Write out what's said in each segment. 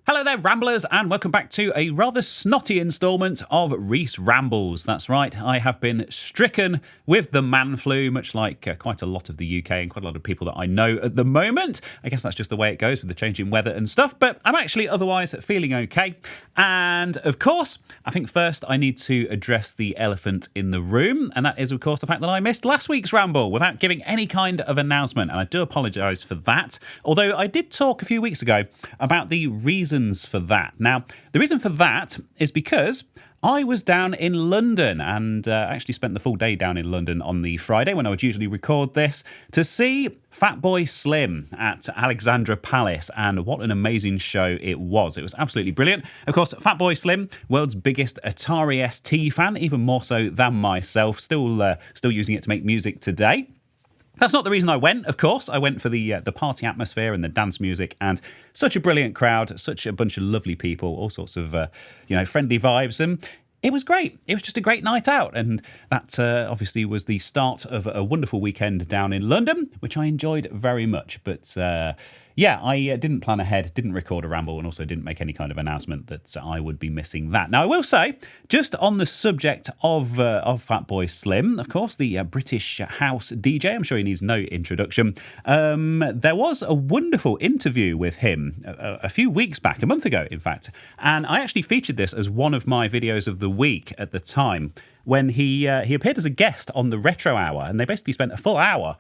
Hello there, Ramblers, and welcome back to a rather snotty instalment of Reese Rambles. That's right, I have been stricken with the man flu, much like quite a lot of the UK and quite a lot of people that I know at the moment. I guess that's just the way it goes with the changing weather and stuff, but I'm actually otherwise feeling okay. And of course, I think first I need to address the elephant in the room, and that is, of course, the fact that I missed last week's Ramble without giving any kind of announcement, and I do apologise for that. Although I did talk a few weeks ago about the reasons for that. Now, the reason for that is because I was down in London and actually spent the full day down in London on the Friday when I would usually record this to see Fatboy Slim at Alexandra Palace, and what an amazing show it was. It was absolutely brilliant. Of course, Fatboy Slim, world's biggest Atari ST fan, even more so than myself, still using it to make music today. That's not the reason I went, of course. I went for the party atmosphere and the dance music, and such a brilliant crowd, such a bunch of lovely people, all sorts of friendly vibes, and it was great. It was just a great night out, and that obviously was the start of a wonderful weekend down in London, which I enjoyed very much. But I didn't plan ahead, didn't record a ramble, and also didn't make any kind of announcement that I would be missing that. Now, I will say, just on the subject of Fatboy Slim, of course, the British house DJ, I'm sure he needs no introduction. There was a wonderful interview with him a few weeks back, a month ago, in fact, and I actually featured this as one of my videos of the week at the time when he appeared as a guest on the Retro Hour, and they basically spent a full hour,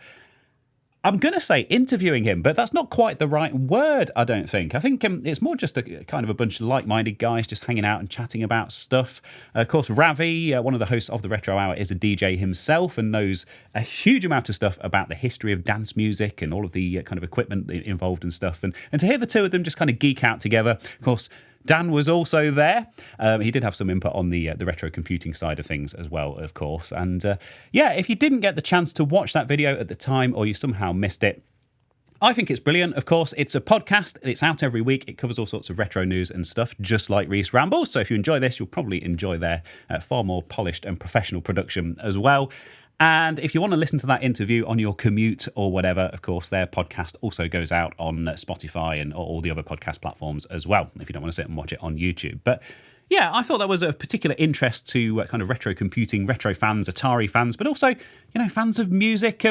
I'm going to say interviewing him, but that's not quite the right word, I don't think. I think it's more just a kind of a bunch of like-minded guys just hanging out and chatting about stuff. Of course, Ravi, one of the hosts of the Retro Hour, is a DJ himself and knows a huge amount of stuff about the history of dance music and all of the kind of equipment involved and stuff. And to hear the two of them just kind of geek out together, of course, Dan was also there. He did have some input on the retro computing side of things as well, of course. And if you didn't get the chance to watch that video at the time, or you somehow missed it, I think it's brilliant. Of course, it's a podcast. It's out every week. It covers all sorts of retro news and stuff, just like Reese Rambles. So if you enjoy this, you'll probably enjoy their far more polished and professional production as well. And if you want to listen to that interview on your commute or whatever, of course, their podcast also goes out on Spotify and all the other podcast platforms as well, if you don't want to sit and watch it on YouTube. But yeah, I thought that was a particular interest to kind of retro computing, retro fans, Atari fans, but also, fans of music,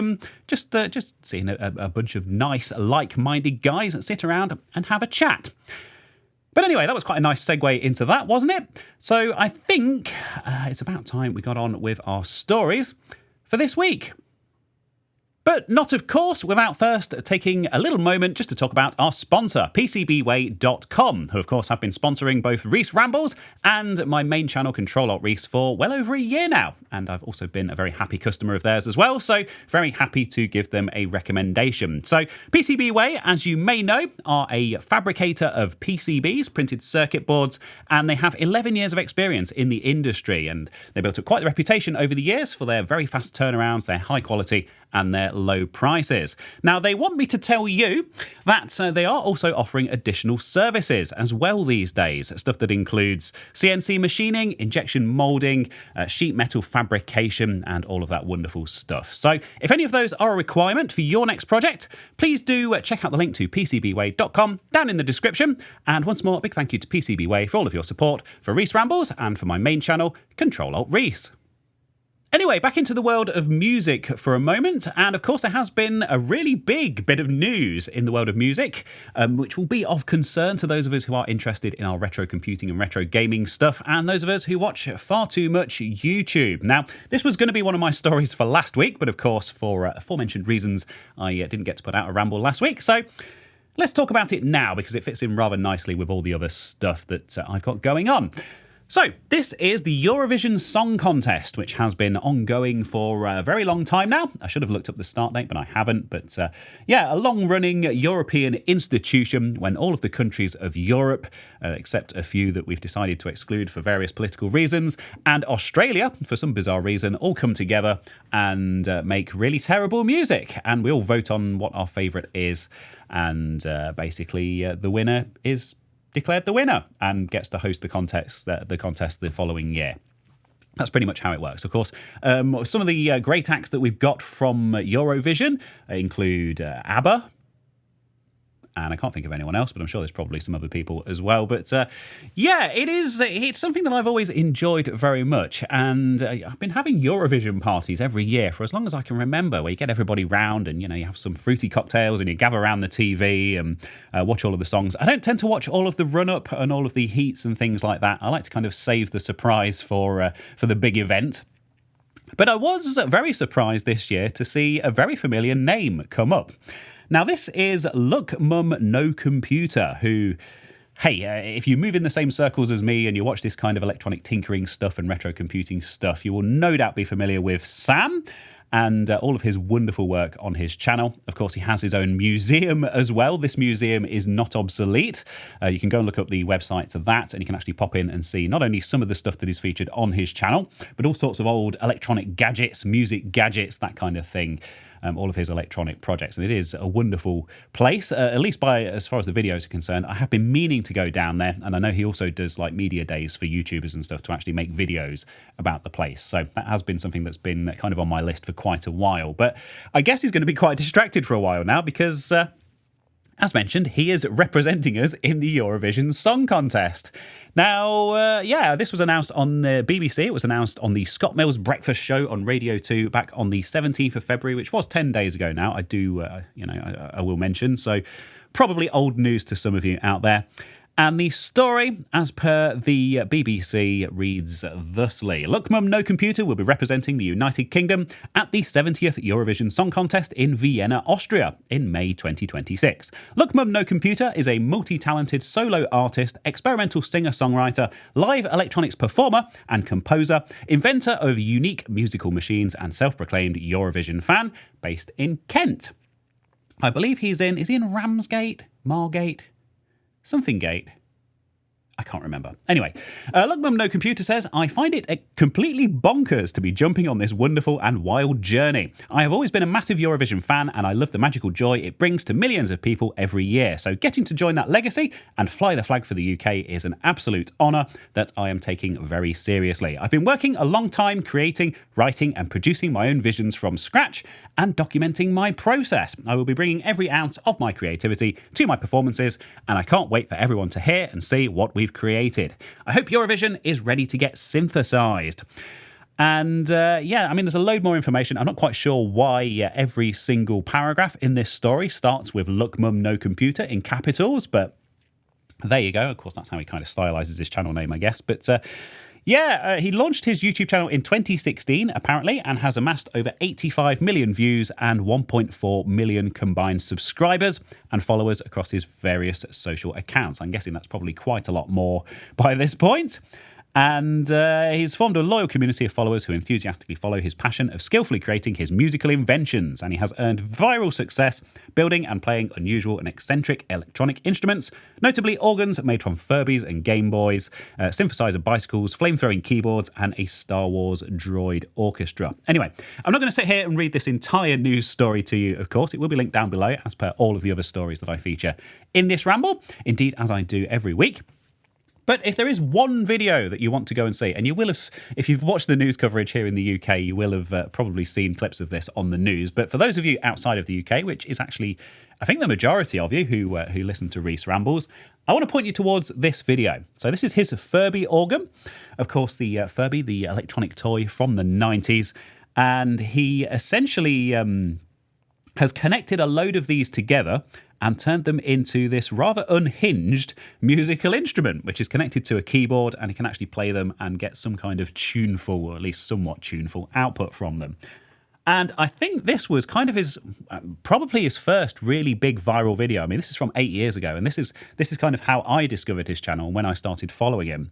just seeing a bunch of nice, like-minded guys that sit around and have a chat. But anyway, that was quite a nice segue into that, wasn't it? So I think it's about time we got on with our stories for this week. But not, of course, without first taking a little moment just to talk about our sponsor, PCBWay.com, who, of course, have been sponsoring both Reese Rambles and my main channel, Control-Alt-Reese, for well over a year now. And I've also been a very happy customer of theirs as well, so very happy to give them a recommendation. So PCBWay, as you may know, are a fabricator of PCBs, printed circuit boards, and they have 11 years of experience in the industry. And they built up quite the reputation over the years for their very fast turnarounds, their high quality, and their low prices. Now, they want me to tell you that they are also offering additional services as well these days, stuff that includes CNC machining, injection molding, sheet metal fabrication, and all of that wonderful stuff. So if any of those are a requirement for your next project, please do check out the link to PCBWay.com down in the description. And once more, a big thank you to PCBWay for all of your support for Reese Rambles and for my main channel, Control-Alt-Reese. Anyway, back into the world of music for a moment, and of course there has been a really big bit of news in the world of music, which will be of concern to those of us who are interested in our retro computing and retro gaming stuff, and those of us who watch far too much YouTube. Now, this was going to be one of my stories for last week, but of course, for aforementioned reasons, I didn't get to put out a ramble last week, so let's talk about it now, because it fits in rather nicely with all the other stuff that I've got going on. So, this is the Eurovision Song Contest, which has been ongoing for a very long time now. I should have looked up the start date, but I haven't. But a long-running European institution when all of the countries of Europe, except a few that we've decided to exclude for various political reasons, and Australia, for some bizarre reason, all come together and make really terrible music. And we all vote on what our favourite is. And basically, the winner is declared the winner and gets to host the contest the following year. That's pretty much how it works. Of course, some of the great acts that we've got from Eurovision include ABBA, and I can't think of anyone else, but I'm sure there's probably some other people as well. But yeah, it's something that I've always enjoyed very much, and I've been having Eurovision parties every year for as long as I can remember, where you get everybody round and, you know, you have some fruity cocktails and you gather around the TV and watch all of the songs. I don't tend to watch all of the run-up and all of the heats and things like that. I like to kind of save the surprise for the big event. But I was very surprised this year to see a very familiar name come up. Now, this is Look Mum No Computer, who, hey, if you move in the same circles as me and you watch this kind of electronic tinkering stuff and retro computing stuff, you will no doubt be familiar with Sam and all of his wonderful work on his channel. Of course, he has his own museum as well. This museum is not obsolete. You can go and look up the website to that, and you can actually pop in and see not only some of the stuff that is featured on his channel, but all sorts of old electronic gadgets, music gadgets, that kind of thing. All of his electronic projects, and it is a wonderful place, at least as far as the videos are concerned. I have been meaning to go down there, and I know he also does like media days for YouTubers and stuff to actually make videos about the place, so that has been something that's been kind of on my list for quite a while. But I guess he's going to be quite distracted for a while now because as mentioned, he is representing us in the Eurovision Song Contest. Now, this was announced on the BBC. It was announced on the Scott Mills Breakfast Show on Radio 2 back on the 17th of February, which was 10 days ago now. I will mention. So probably old news to some of you out there. And the story, as per the BBC, reads thusly. Look Mum No Computer will be representing the United Kingdom at the 70th Eurovision Song Contest in Vienna, Austria, in May 2026. Look Mum No Computer is a multi-talented solo artist, experimental singer-songwriter, live electronics performer and composer, inventor of unique musical machines and self-proclaimed Eurovision fan, based in Kent. I believe is he in Ramsgate? Margate? Something gate. I can't remember. Anyway, Look Mum No Computer says, I find it completely bonkers to be jumping on this wonderful and wild journey. I have always been a massive Eurovision fan and I love the magical joy it brings to millions of people every year. So getting to join that legacy and fly the flag for the UK is an absolute honour that I am taking very seriously. I've been working a long time creating, writing and producing my own visions from scratch and documenting my process. I will be bringing every ounce of my creativity to my performances and I can't wait for everyone to hear and see what we've created. I hope Eurovision is ready to get synthesized. And there's a load more information. I'm not quite sure why every single paragraph in this story starts with Look Mum No Computer in capitals, but there you go. Of course, that's how he kind of stylizes his channel name, I guess. But he launched his YouTube channel in 2016, apparently, and has amassed over 85 million views and 1.4 million combined subscribers and followers across his various social accounts. I'm guessing that's probably quite a lot more by this point. And he's formed a loyal community of followers who enthusiastically follow his passion of skillfully creating his musical inventions. And he has earned viral success building and playing unusual and eccentric electronic instruments, notably organs made from Furbies and Game Boys, synthesizer bicycles, flame-throwing keyboards, and a Star Wars droid orchestra. Anyway, I'm not going to sit here and read this entire news story to you, of course. It will be linked down below, as per all of the other stories that I feature in this ramble, indeed, as I do every week. But if there is one video that you want to go and see, and you will have, if you've watched the news coverage here in the UK, you will have probably seen clips of this on the news. But for those of you outside of the UK, which is actually, I think, the majority of you who listen to Reese Rambles, I want to point you towards this video. So this is his Furby organ. Of course, the Furby, the electronic toy from the 90s. And he essentially has connected a load of these together and turned them into this rather unhinged musical instrument, which is connected to a keyboard, and he can actually play them and get some kind of tuneful, or at least somewhat tuneful, output from them. And I think this was kind of probably his first really big viral video. I mean, this is from 8 years ago, and this is kind of how I discovered his channel when I started following him.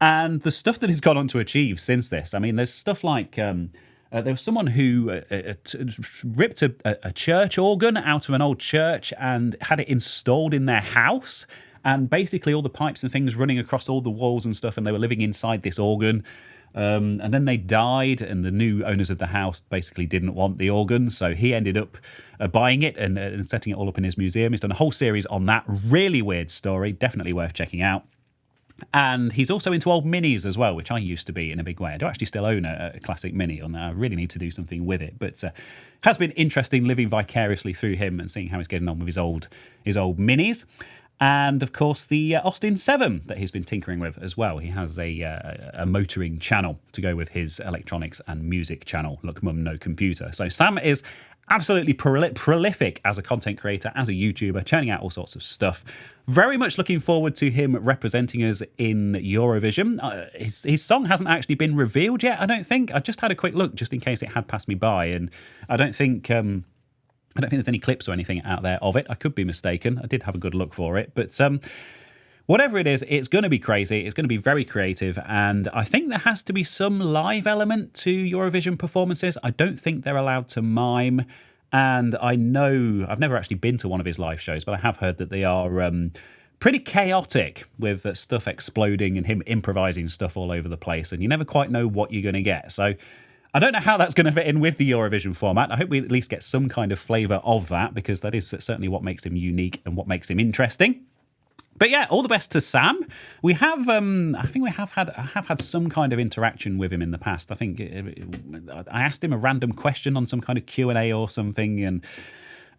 And the stuff that he's gone on to achieve since this, I mean, there's stuff like there was someone who ripped a church organ out of an old church and had it installed in their house, and basically all the pipes and things running across all the walls and stuff, and they were living inside this organ. And then they died, and the new owners of the house basically didn't want the organ, so he ended up buying it and setting it all up in his museum. He's done a whole series on that. Really weird story, definitely worth checking out. And he's also into old minis as well, which I used to be in a big way. I do actually still own a classic mini, and I really need to do something with it. But has been interesting living vicariously through him and seeing how he's getting on with his old minis. And, of course, the Austin 7 that he's been tinkering with as well. He has a motoring channel to go with his electronics and music channel, Look Mum No Computer. So Sam is absolutely prolific as a content creator, as a YouTuber, churning out all sorts of stuff. Very much looking forward to him representing us in Eurovision. His song hasn't actually been revealed yet, I don't think. I just had a quick look just in case it had passed me by, and I don't think there's any clips or anything out there of it. I could be mistaken. I did have a good look for it, but whatever it is, it's going to be crazy. It's going to be very creative, and I think there has to be some live element to Eurovision performances. I don't think they're allowed to mime, and I know I've never actually been to one of his live shows, but I have heard that they are pretty chaotic, with stuff exploding and him improvising stuff all over the place, and you never quite know what you're going to get. So I don't know how that's going to fit in with the Eurovision format. I hope we at least get some kind of flavour of that, because that is certainly what makes him unique and what makes him interesting. But yeah, all the best to Sam. We have, I think I have had some kind of interaction with him in the past. I think I asked him a random question on some kind of Q&A or something, and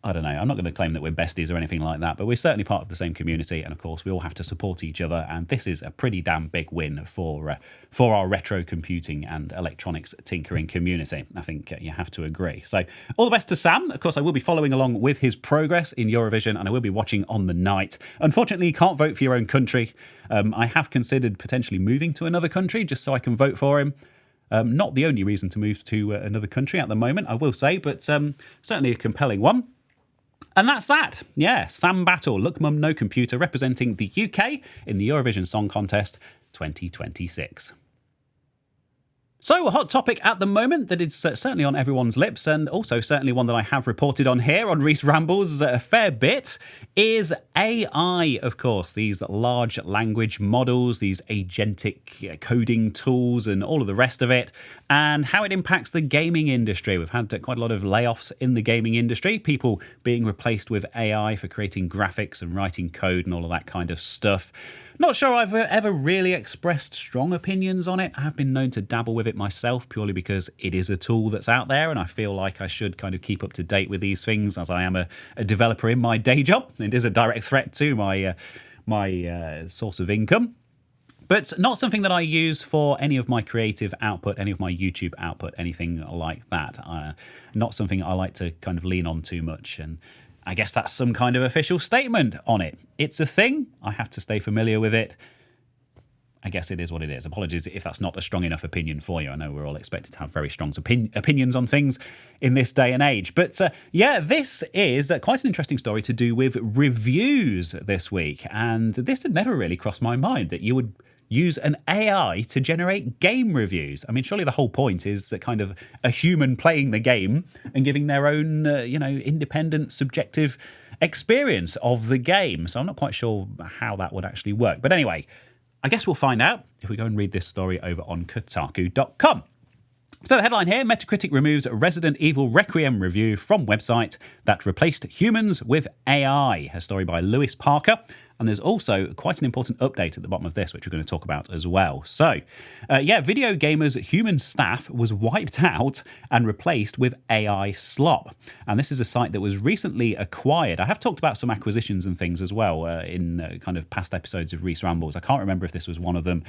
I don't know. I'm not going to claim that we're besties or anything like that, but we're certainly part of the same community, and of course we all have to support each other, and this is a pretty damn big win for our retro computing and electronics tinkering community. I think you have to agree. So all the best to Sam. Of course, I will be following along with his progress in Eurovision, and I will be watching on the night. Unfortunately, you can't vote for your own country. I have considered potentially moving to another country just so I can vote for him. Not the only reason to move to another country at the moment, I will say, but certainly a compelling one. And that's that. Yeah, Sam Battle, Look Mum No Computer, representing the UK in the Eurovision Song Contest 2026. So, a hot topic at the moment that is certainly on everyone's lips, and also certainly one that I have reported on here on Reese Rambles a fair bit, is AI, of course. These large language models, these agentic coding tools and all of the rest of it, and how it impacts the gaming industry. We've had quite a lot of layoffs in the gaming industry, people being replaced with AI for creating graphics and writing code and all of that kind of stuff. Not sure I've ever really expressed strong opinions on it. I have been known to dabble with it myself, purely because it is a tool that's out there, and I feel like I should kind of keep up to date with these things, as I am a developer in my day job. It is a direct threat to my source of income. But not something that I use for any of my creative output, any of my YouTube output, anything like that. Not something I like to kind of lean on too much, and I guess that's some kind of official statement on it. It's a thing. I have to stay familiar with it. I guess it is what it is. Apologies if that's not a strong enough opinion for you. I know we're all expected to have very strong opinions on things in this day and age. But yeah, this is quite an interesting story to do with reviews this week. And this had never really crossed my mind, that you would use an AI to generate game reviews. I mean, surely the whole point is that kind of a human playing the game and giving their own, independent, subjective experience of the game. So I'm not quite sure how that would actually work. But anyway, I guess we'll find out if we go and read this story over on Kotaku.com. So the headline here, Metacritic removes Resident Evil Requiem review from website that replaced humans with AI. A story by Lewis Parker. And there's also quite an important update at the bottom of this, which we're going to talk about as well. So, Video Gamer's human staff was wiped out and replaced with AI Slop. And this is a site that was recently acquired. I have talked about some acquisitions and things as well in kind of past episodes of Reese Rambles. I can't remember if this was one of them.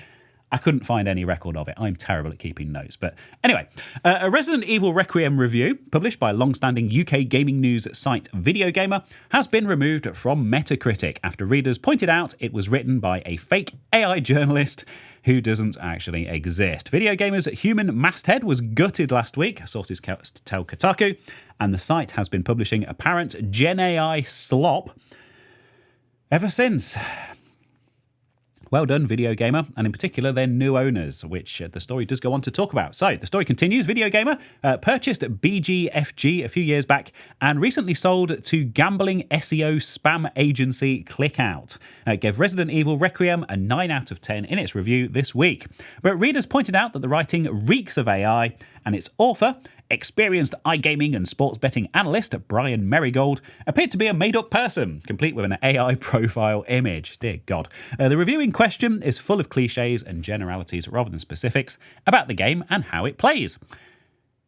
I couldn't find any record of it. I'm terrible at keeping notes. But anyway, a Resident Evil Requiem review, published by long-standing UK gaming news site Video Gamer, has been removed from Metacritic after readers pointed out it was written by a fake AI journalist who doesn't actually exist. Video Gamer's human masthead was gutted last week, sources tell Kotaku, and the site has been publishing apparent Gen AI slop ever since. Well done, Video Gamer, and in particular their new owners, which the story does go on to talk about. So the story continues. Video Gamer purchased BGFG a few years back and recently sold to gambling SEO spam agency ClickOut. It gave Resident Evil Requiem a 9 out of 10 in its review this week. But readers pointed out that the writing reeks of AI, and its author, Experienced iGaming and sports betting analyst Brian Merrigold appeared to be a made-up person, complete with an AI profile image. Dear God. The review in question is full of cliches and generalities rather than specifics about the game and how it plays.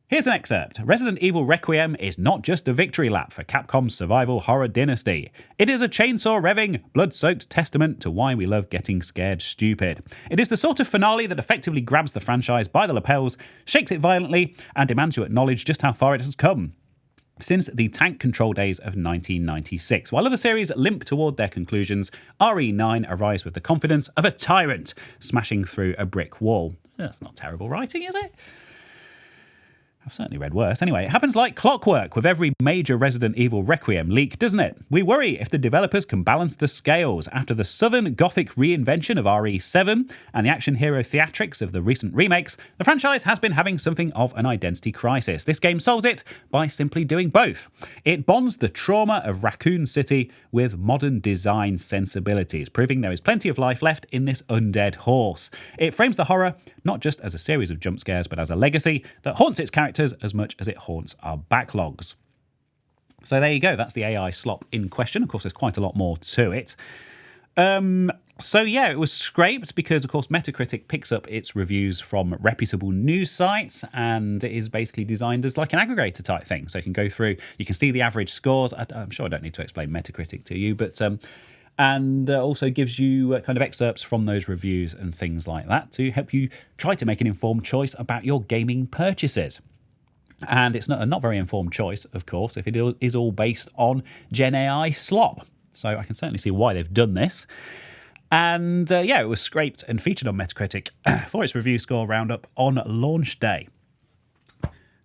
Here's an excerpt. Resident Evil Requiem is not just a victory lap for Capcom's survival horror dynasty. It is a chainsaw-revving, blood-soaked testament to why we love getting scared stupid. It is the sort of finale that effectively grabs the franchise by the lapels, shakes it violently, and demands you acknowledge just how far it has come since the tank control days of 1996. While other series limp toward their conclusions, RE9 arrives with the confidence of a tyrant smashing through a brick wall. That's not terrible writing, is it? I've certainly read worse. Anyway, it happens like clockwork with every major Resident Evil Requiem leak, doesn't it? We worry if the developers can balance the scales. After the Southern Gothic reinvention of RE7 and the action hero theatrics of the recent remakes, the franchise has been having something of an identity crisis. This game solves it by simply doing both. It bonds the trauma of Raccoon City with modern design sensibilities, proving there is plenty of life left in this undead horse. It frames the horror not just as a series of jump scares, but as a legacy that haunts its characters as much as it haunts our backlogs. So there you go. That's the AI slop in question. Of course, there's quite a lot more to it. So yeah, it was scraped because, of course, Metacritic picks up its reviews from reputable news sites and it is basically designed as like an aggregator type thing. So you can go through, you can see the average scores. I'm sure I don't need to explain Metacritic to you, but and also gives you kind of excerpts from those reviews and things like that to help you try to make an informed choice about your gaming purchases. And it's not a not very informed choice, of course, if it is all based on Gen AI slop. So I can certainly see why they've done this. And yeah, it was scraped and featured on Metacritic for its review score roundup on launch day.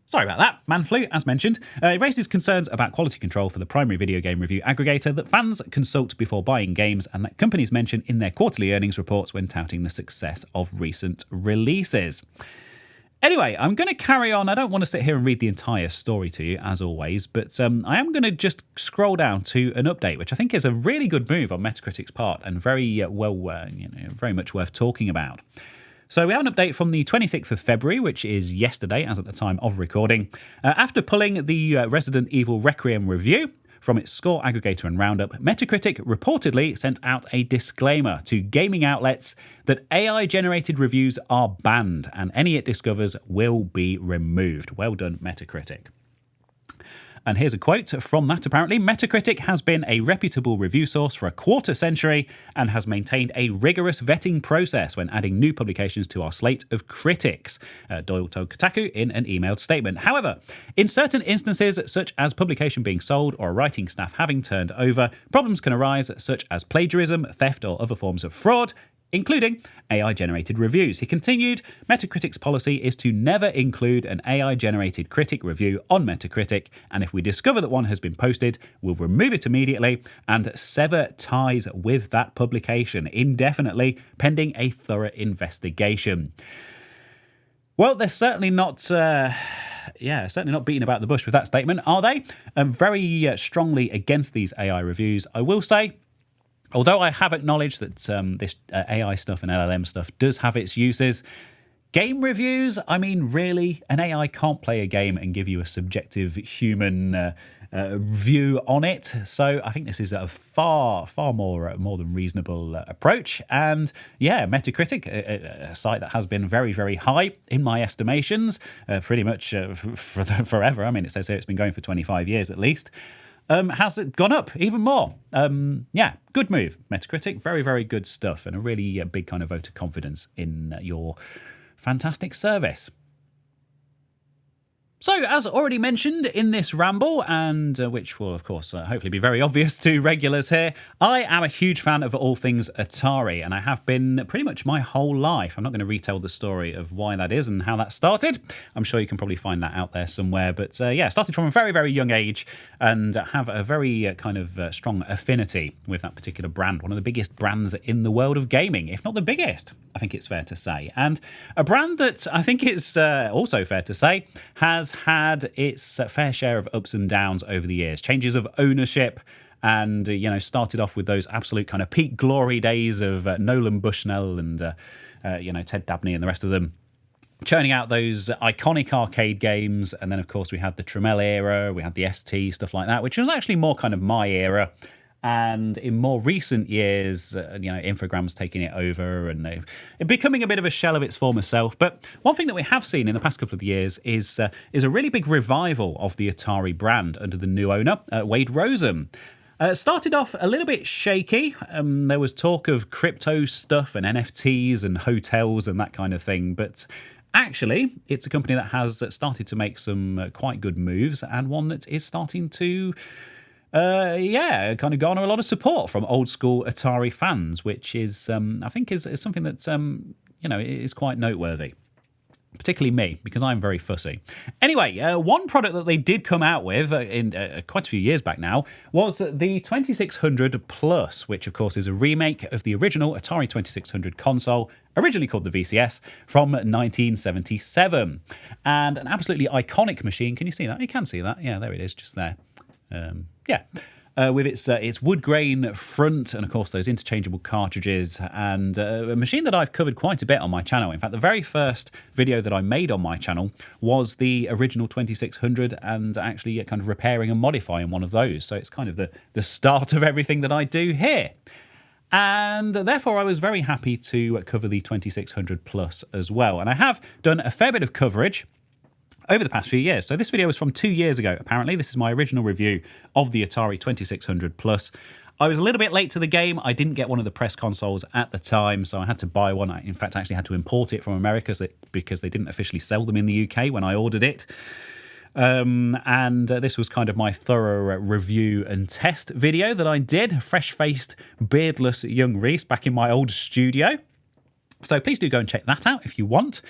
Sorry about that, Manflu, as mentioned. It raises concerns about quality control for the primary video game review aggregator that fans consult before buying games and that companies mention in their quarterly earnings reports when touting the success of recent releases. Anyway, I'm going to carry on. I don't want to sit here and read the entire story to you, as always, but I am going to just scroll down to an update, which I think is a really good move on Metacritic's part and very very much worth talking about. So we have an update from the 26th of February, which is yesterday, as at the time of recording. After pulling the Resident Evil Requiem review from its score aggregator and roundup, Metacritic reportedly sent out a disclaimer to gaming outlets that AI-generated reviews are banned and any it discovers will be removed. Well done, Metacritic. And here's a quote from that, apparently. Metacritic has been a reputable review source for a quarter century and has maintained a rigorous vetting process when adding new publications to our slate of critics, Doyle told Kotaku in an emailed statement. However, in certain instances, such as publication being sold or writing staff having turned over, problems can arise, such as plagiarism, theft, or other forms of fraud, including AI-generated reviews. He continued, Metacritic's policy is to never include an AI-generated critic review on Metacritic, and if we discover that one has been posted, we'll remove it immediately and sever ties with that publication indefinitely, pending a thorough investigation. Well, they're certainly not... certainly not beating about the bush with that statement, are they? Very strongly against these AI reviews, I will say. Although I have acknowledged that this AI stuff and LLM stuff does have its uses, game reviews, I mean, really, an AI can't play a game and give you a subjective human view on it. So I think this is a far more than reasonable approach. And yeah, Metacritic, a site that has been very, very high in my estimations, pretty much forever. I mean, it says here it's been going for 25 years at least. Has it gone up even more? Good move, Metacritic. Very, very good stuff and a really big kind of vote of confidence in your fantastic service. So, as already mentioned in this ramble, and which will, of course, hopefully be very obvious to regulars here, I am a huge fan of all things Atari, and I have been pretty much my whole life. I'm not going to retell the story of why that is and how that started. I'm sure you can probably find that out there somewhere. But started from a very, very young age and have a very kind of strong affinity with that particular brand. One of the biggest brands in the world of gaming, if not the biggest, I think it's fair to say. And a brand that I think it's also fair to say has had its fair share of ups and downs over the years, changes of ownership, and started off with those absolute kind of peak glory days of Nolan Bushnell and Ted Dabney and the rest of them. churning out those iconic arcade games. And then, of course, we had the Tramiel era, we had the ST, stuff like that, which was actually more kind of my era. And in more recent years, Infogram's taking it over and it becoming a bit of a shell of its former self. But one thing that we have seen in the past couple of years is a really big revival of the Atari brand under the new owner, Wade Rosen. Started off a little bit shaky. There was talk of crypto stuff and NFTs and hotels and that kind of thing. But actually, it's a company that has started to make some quite good moves, and one that is starting to kind of garner a lot of support from old school Atari fans, which is, I think, is something that's, is quite noteworthy. Particularly me, because I'm very fussy. Anyway, one product that they did come out with in quite a few years back now was the 2600 Plus, which of course is a remake of the original Atari 2600 console, originally called the VCS, from 1977. And an absolutely iconic machine. Can you see that? You can see that. Yeah, there it is, just there. With its wood grain front and, of course, those interchangeable cartridges, and a machine that I've covered quite a bit on my channel. In fact, the very first video that I made on my channel was the original 2600 and actually kind of repairing and modifying one of those. So it's kind of the start of everything that I do here. And therefore, I was very happy to cover the 2600 Plus as well. And I have done a fair bit of coverage over the past few years. So this video was from 2 years ago, apparently. This is my original review of the Atari 2600 Plus. I was a little bit late to the game. I didn't get one of the press consoles at the time, so I had to buy one. I, in fact, actually had to import it from America because they didn't officially sell them in the UK when I ordered it. This was kind of my thorough review and test video that I did. Fresh-faced, beardless young Reese back in my old studio. So please do go and check that out if you want.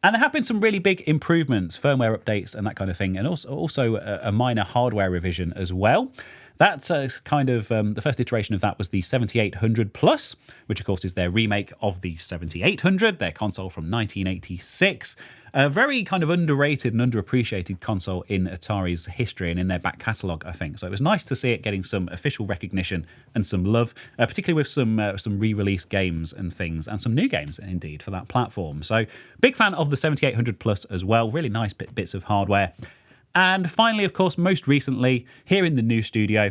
And there have been some really big improvements, firmware updates and that kind of thing, and also a minor hardware revision as well. That's kind of the first iteration of that was the 7800 Plus, which of course is their remake of the 7800, their console from 1986. A very kind of underrated and underappreciated console in Atari's history and in their back catalogue, I think. So it was nice to see it getting some official recognition and some love, particularly with some re-release games and things, and some new games, indeed, for that platform. So big fan of the 7800 Plus as well. Really nice bits of hardware. And finally, of course, most recently, here in the new studio,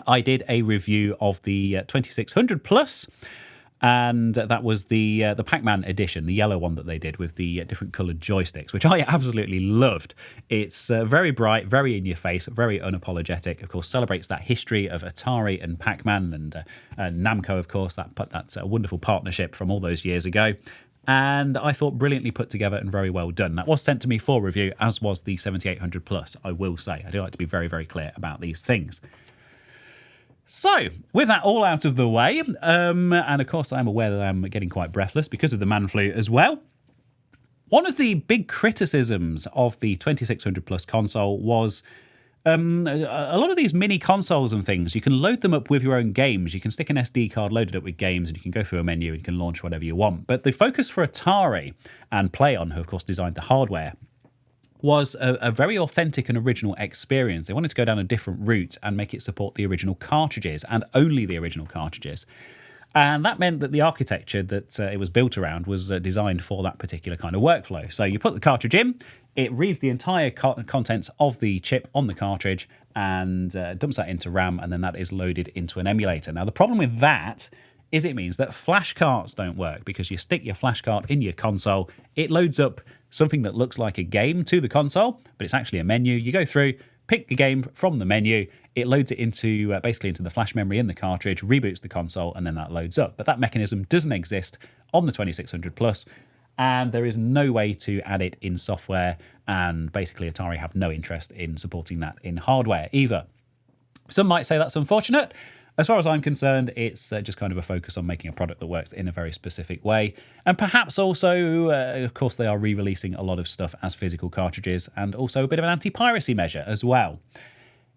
I did a review of the 2600 Plus. And that was the Pac-Man edition, the yellow one that they did with the different coloured joysticks, which I absolutely loved. It's very bright, very in your face, very unapologetic. Of course, celebrates that history of Atari and Pac-Man and Namco, of course. That's a wonderful partnership from all those years ago. And I thought brilliantly put together and very well done. That was sent to me for review, as was the 7800 Plus, I will say. I do like to be very, very clear about these things. So, with that all out of the way, and of course I'm aware that I'm getting quite breathless because of the man flu as well, one of the big criticisms of the 2600 Plus console was a lot of these mini consoles and things, you can load them up with your own games. You can stick an SD card loaded up with games and you can go through a menu and you can launch whatever you want. But the focus for Atari and PlayOn, who of course designed the hardware, was a very authentic and original experience. They wanted to go down a different route and make it support the original cartridges and only the original cartridges. And that meant that the architecture that it was built around was designed for that particular kind of workflow. So you put the cartridge in, it reads the entire contents of the chip on the cartridge and dumps that into RAM, and then that is loaded into an emulator. Now, the problem with that is it means that flash carts don't work, because you stick your flash cart in your console, it loads up something that looks like a game to the console, but it's actually a menu. You go through, pick the game from the menu, it loads it into basically into the flash memory in the cartridge, reboots the console, and then that loads up. But that mechanism doesn't exist on the 2600 Plus, and there is no way to add it in software, and basically Atari have no interest in supporting that in hardware either. Some might say that's unfortunate. As far as I'm concerned, it's just kind of a focus on making a product that works in a very specific way. And perhaps also, of course, they are re-releasing a lot of stuff as physical cartridges, and also a bit of an anti-piracy measure as well.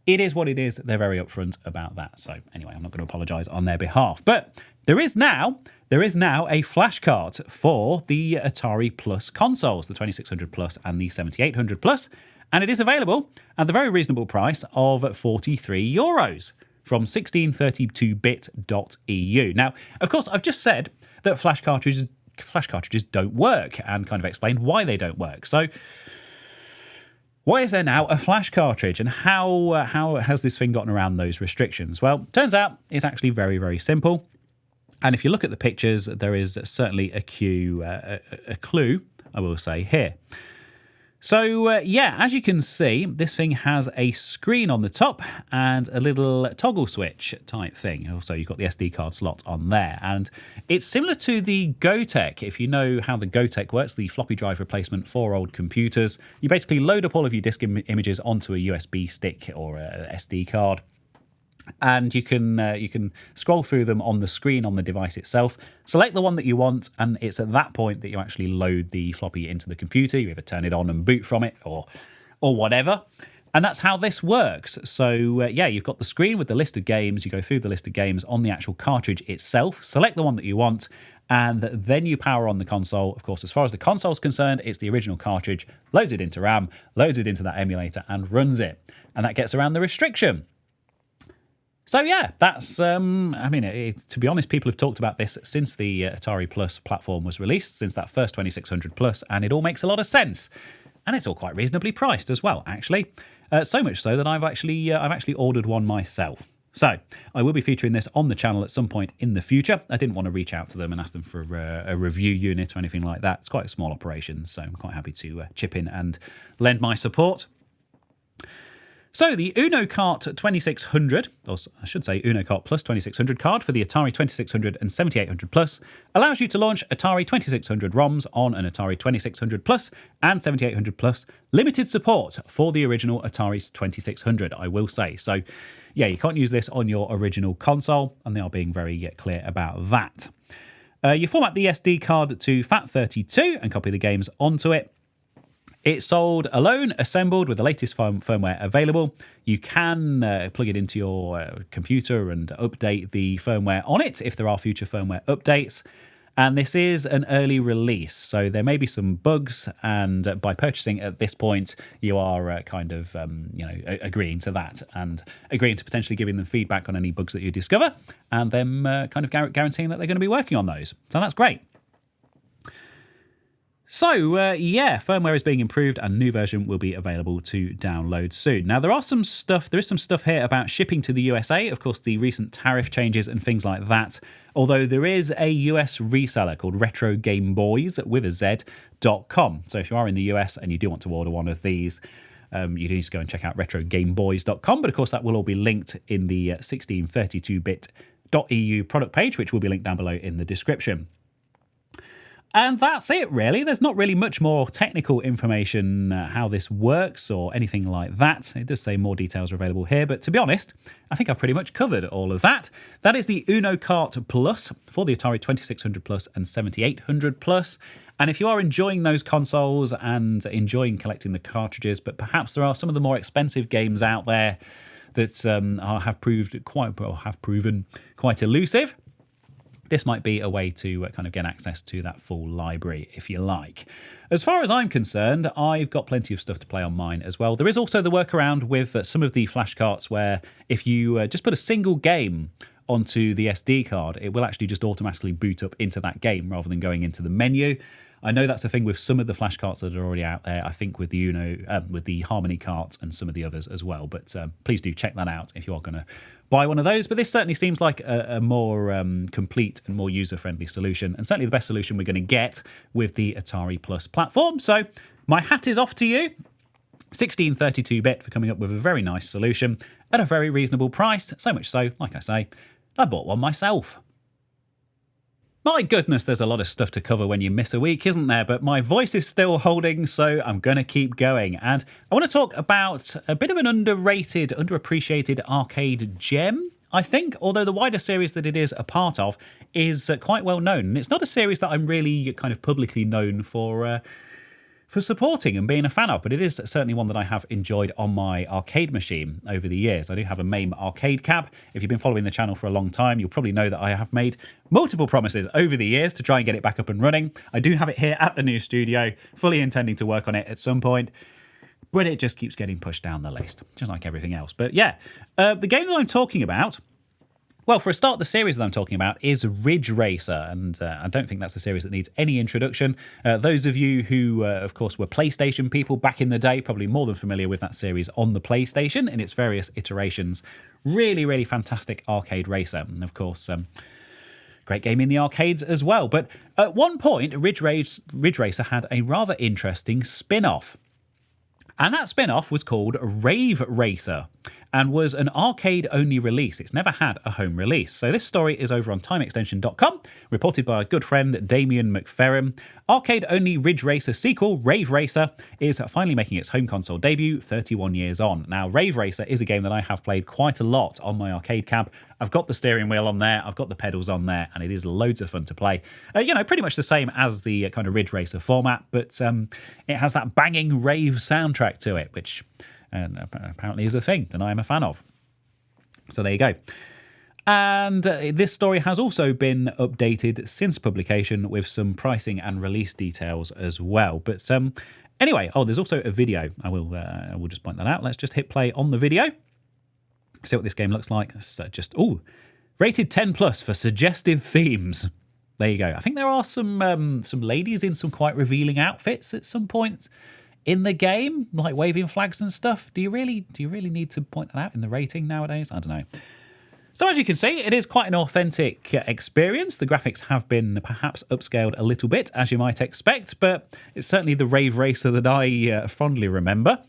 It is what it is. They're very upfront about that. So anyway, I'm not going to apologise on their behalf. But there is now a flash cart for the Atari Plus consoles, the 2600 Plus and the 7800 Plus. And it is available at the very reasonable price of €43 from 1632bit.eu. Now, of course, I've just said that flash cartridges flash cartridges don't work, and kind of explained why they don't work. So why is there now a flash cartridge, and how has this thing gotten around those restrictions? Well, turns out it's actually very, very simple. And if you look at the pictures, there is certainly a clue, I will say, here. So, as you can see, this thing has a screen on the top and a little toggle switch type thing. Also, you've got the SD card slot on there. And it's similar to the Gotek. If you know how the Gotek works, the floppy drive replacement for old computers, you basically load up all of your disk images onto a USB stick or a SD card. And you can scroll through them on the screen on the device itself, select the one that you want, and it's at that point that you actually load the floppy into the computer. You either turn it on and boot from it or whatever. And that's how this works. So, you've got the screen with the list of games. You go through the list of games on the actual cartridge itself, select the one that you want, and then you power on the console. Of course, as far as the console's concerned, it's the original cartridge, loads it into RAM, loads it into that emulator, and runs it. And that gets around the restriction. So that's, to be honest, people have talked about this since the Atari Plus platform was released, since that first 2600 Plus, and it all makes a lot of sense. And it's all quite reasonably priced as well, actually. So much so that I've actually ordered one myself. So I will be featuring this on the channel at some point in the future. I didn't want to reach out to them and ask them for a review unit or anything like that. It's quite a small operation, so I'm quite happy to chip in and lend my support. So the UnoCart 2600, or I should say UnoCart Plus 2600 card for the Atari 2600 and 7800 Plus allows you to launch Atari 2600 ROMs on an Atari 2600 Plus and 7800 Plus. Limited support for the original Atari 2600, I will say. So you can't use this on your original console, and they are being very clear about that. You format the SD card to FAT32 and copy the games onto it. It's sold alone, assembled with the latest firmware available. You can plug it into your computer and update the firmware on it if there are future firmware updates. And this is an early release, so there may be some bugs. And by purchasing at this point, you are agreeing to that and agreeing to potentially giving them feedback on any bugs that you discover, and them kind of guaranteeing that they're going to be working on those. So that's great. So, firmware is being improved and new version will be available to download soon. Now, there is some stuff here about shipping to the USA, of course, the recent tariff changes and things like that. Although there is a US reseller called Retro Game Boys with a Z.com. So if you are in the US and you do want to order one of these, you do need to go and check out retrogameboys.com. But of course, that will all be linked in the 1632bit.eu product page, which will be linked down below in the description. And that's it, really. There's not really much more technical information how this works or anything like that. It does say more details are available here, but to be honest, I think I've pretty much covered all of that. That is the UnoCart Plus for the Atari 2600 Plus and 7800 Plus. And if you are enjoying those consoles and enjoying collecting the cartridges, but perhaps there are some of the more expensive games out there that have proven quite elusive, this might be a way to kind of get access to that full library, if you like. As far as I'm concerned, I've got plenty of stuff to play on mine as well. There is also the workaround with some of the flash carts where if you just put a single game onto the SD card, it will actually just automatically boot up into that game rather than going into the menu. I know that's a thing with some of the flash carts that are already out there. I think with the with the Harmony cart and some of the others as well. But please do check that out if you are going to buy one of those. But this certainly seems like a more complete and more user-friendly solution, and certainly the best solution we're going to get with the Atari Plus platform. So my hat is off to you, 1632-bit, for coming up with a very nice solution at a very reasonable price. So much so, like I say, I bought one myself. My goodness, there's a lot of stuff to cover when you miss a week, isn't there? But my voice is still holding, so I'm going to keep going. And I want to talk about a bit of an underrated, underappreciated arcade gem, I think, although the wider series that it is a part of is quite well known. And it's not a series that I'm really kind of publicly known for supporting and being a fan of, but it is certainly one that I have enjoyed on my arcade machine over the years. I do have a MAME arcade cab. If you've been following the channel for a long time, you'll probably know that I have made multiple promises over the years to try and get it back up and running. I do have it here at the new studio, fully intending to work on it at some point, but it just keeps getting pushed down the list, just like everything else. But yeah, the game that I'm talking about Well, for a start, the series that I'm talking about is Ridge Racer, and I don't think that's a series that needs any introduction. Those of you who, of course, were PlayStation people back in the day, probably more than familiar with that series on the PlayStation in its various iterations. Really, really fantastic arcade racer, and of course, great game in the arcades as well. But at one point, Ridge Racer had a rather interesting spin-off. And that spin-off was called Rave Racer and was an arcade-only release. It's never had a home release. So this story is over on timeextension.com, reported by our good friend Damien McFerrin. Arcade-only Ridge Racer sequel, Rave Racer, is finally making its home console debut 31 years on. Now, Rave Racer is a game that I have played quite a lot on my arcade cab. I've got the steering wheel on there, I've got the pedals on there, and it is loads of fun to play. Pretty much the same as the kind of Ridge Racer format, but it has that banging rave soundtrack to it, which apparently is a thing that I am a fan of. So there you go. And this story has also been updated since publication with some pricing and release details as well. But anyway, there's also a video. I will just point that out. Let's just hit play on the video. See what this game looks like. Rated 10+ for suggestive themes. There you go. I think there are some ladies in some quite revealing outfits at some point in the game, like waving flags and stuff. Do you really need to point that out in the rating nowadays? I don't know. So as you can see, it is quite an authentic experience. The graphics have been perhaps upscaled a little bit, as you might expect, but it's certainly the Rave Racer that I fondly remember.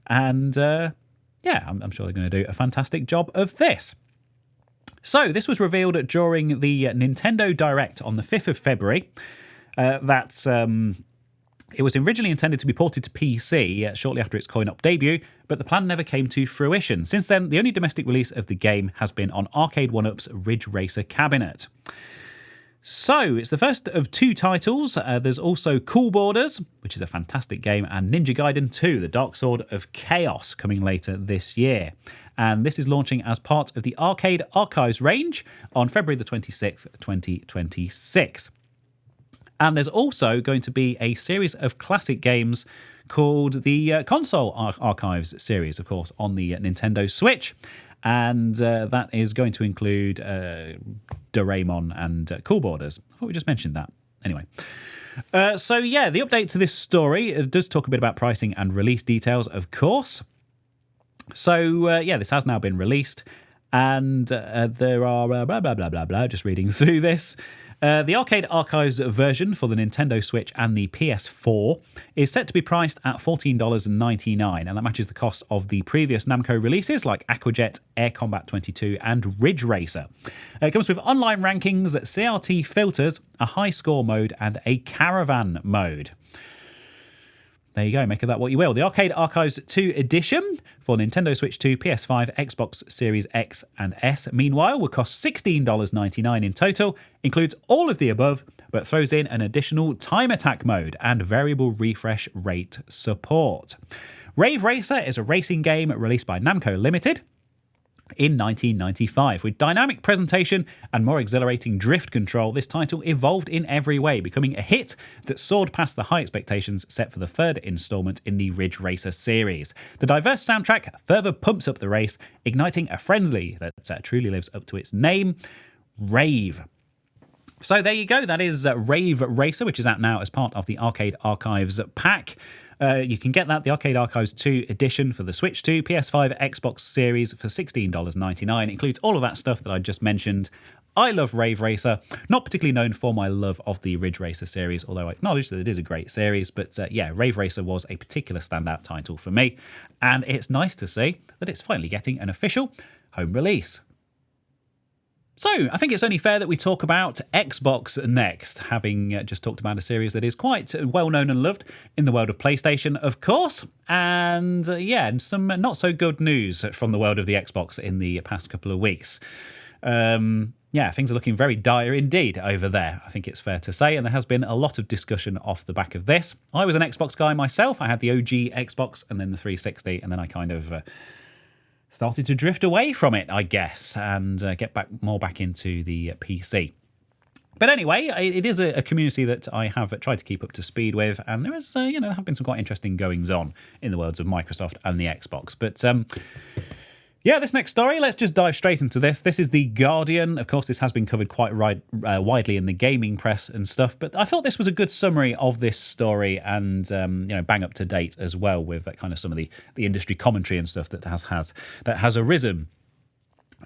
And I'm sure they're going to do a fantastic job of this. So this was revealed during the Nintendo Direct on the 5th of February. It was originally intended to be ported to PC shortly after its coin-op debut, but the plan never came to fruition. Since then, the only domestic release of the game has been on Arcade 1-Up's Ridge Racer cabinet. So, it's the first of two titles. There's also Cool Borders, which is a fantastic game, and Ninja Gaiden 2, The Dark Sword of Chaos, coming later this year. And this is launching as part of the Arcade Archives range on February the 26th, 2026. And there's also going to be a series of classic games called the Console Archives series, of course, on the Nintendo Switch. And that is going to include Doraemon and Cool Borders. I thought we just mentioned that. Anyway. The update to this story does talk a bit about pricing and release details, of course. So, this has now been released. And there are blah, blah, blah, blah, blah, just reading through this. The Arcade Archives version for the Nintendo Switch and the PS4 is set to be priced at $14.99, and that matches the cost of the previous Namco releases like Aquajet, Air Combat 22, and Ridge Racer. It comes with online rankings, CRT filters, a high score mode, and a caravan mode. There you go, make of that what you will. The Arcade Archives 2 edition for Nintendo Switch 2, PS5, Xbox Series X and S, meanwhile, will cost $16.99 in total, includes all of the above, but throws in an additional time attack mode and variable refresh rate support. Rave Racer is a racing game released by Namco Limited in 1995. With dynamic presentation and more exhilarating drift control, this title evolved in every way, becoming a hit that soared past the high expectations set for the third installment in the Ridge Racer series. The diverse soundtrack further pumps up the race, igniting a frenzy that truly lives up to its name, Rave. So there you go, that is Rave Racer, which is out now as part of the Arcade Archives pack. You can get that, the Arcade Archives 2 edition for the Switch 2, PS5, Xbox Series for $16.99. It includes all of that stuff that I just mentioned. I love Rave Racer, not particularly known for my love of the Ridge Racer series, although I acknowledge that it is a great series. But Rave Racer was a particular standout title for me. And it's nice to see that it's finally getting an official home release. So, I think it's only fair that we talk about Xbox next, having just talked about a series that is quite well known and loved in the world of PlayStation, of course, and some not so good news from the world of the Xbox in the past couple of weeks. Things are looking very dire indeed over there, I think it's fair to say, and there has been a lot of discussion off the back of this. I was an Xbox guy myself. I had the OG Xbox and then the 360, and then I kind of started to drift away from it, I guess, and get back into the PC. But anyway, it is a community that I have tried to keep up to speed with, and there is, have been some quite interesting goings on in the worlds of Microsoft and the Xbox. But Yeah, this next story, let's just dive straight into this. This is The Guardian. Of course, this has been covered quite widely in the gaming press and stuff, but I thought this was a good summary of this story and, bang up to date as well with kind of some of the industry commentary and stuff that has arisen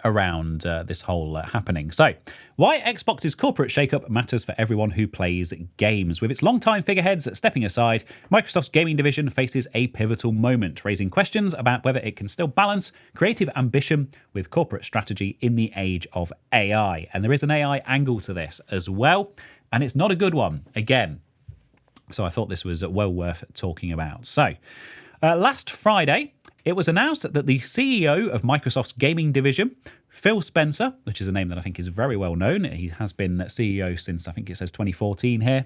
around this whole happening. So, why Xbox's corporate shakeup matters for everyone who plays games. With its longtime figureheads stepping aside, Microsoft's gaming division faces a pivotal moment, raising questions about whether it can still balance creative ambition with corporate strategy in the age of AI. And there is an AI angle to this as well, and it's not a good one, again. So I thought this was well worth talking about. So, last Friday, it was announced that the CEO of Microsoft's gaming division, Phil Spencer, which is a name that I think is very well known, he has been CEO since, I think it says 2014 here,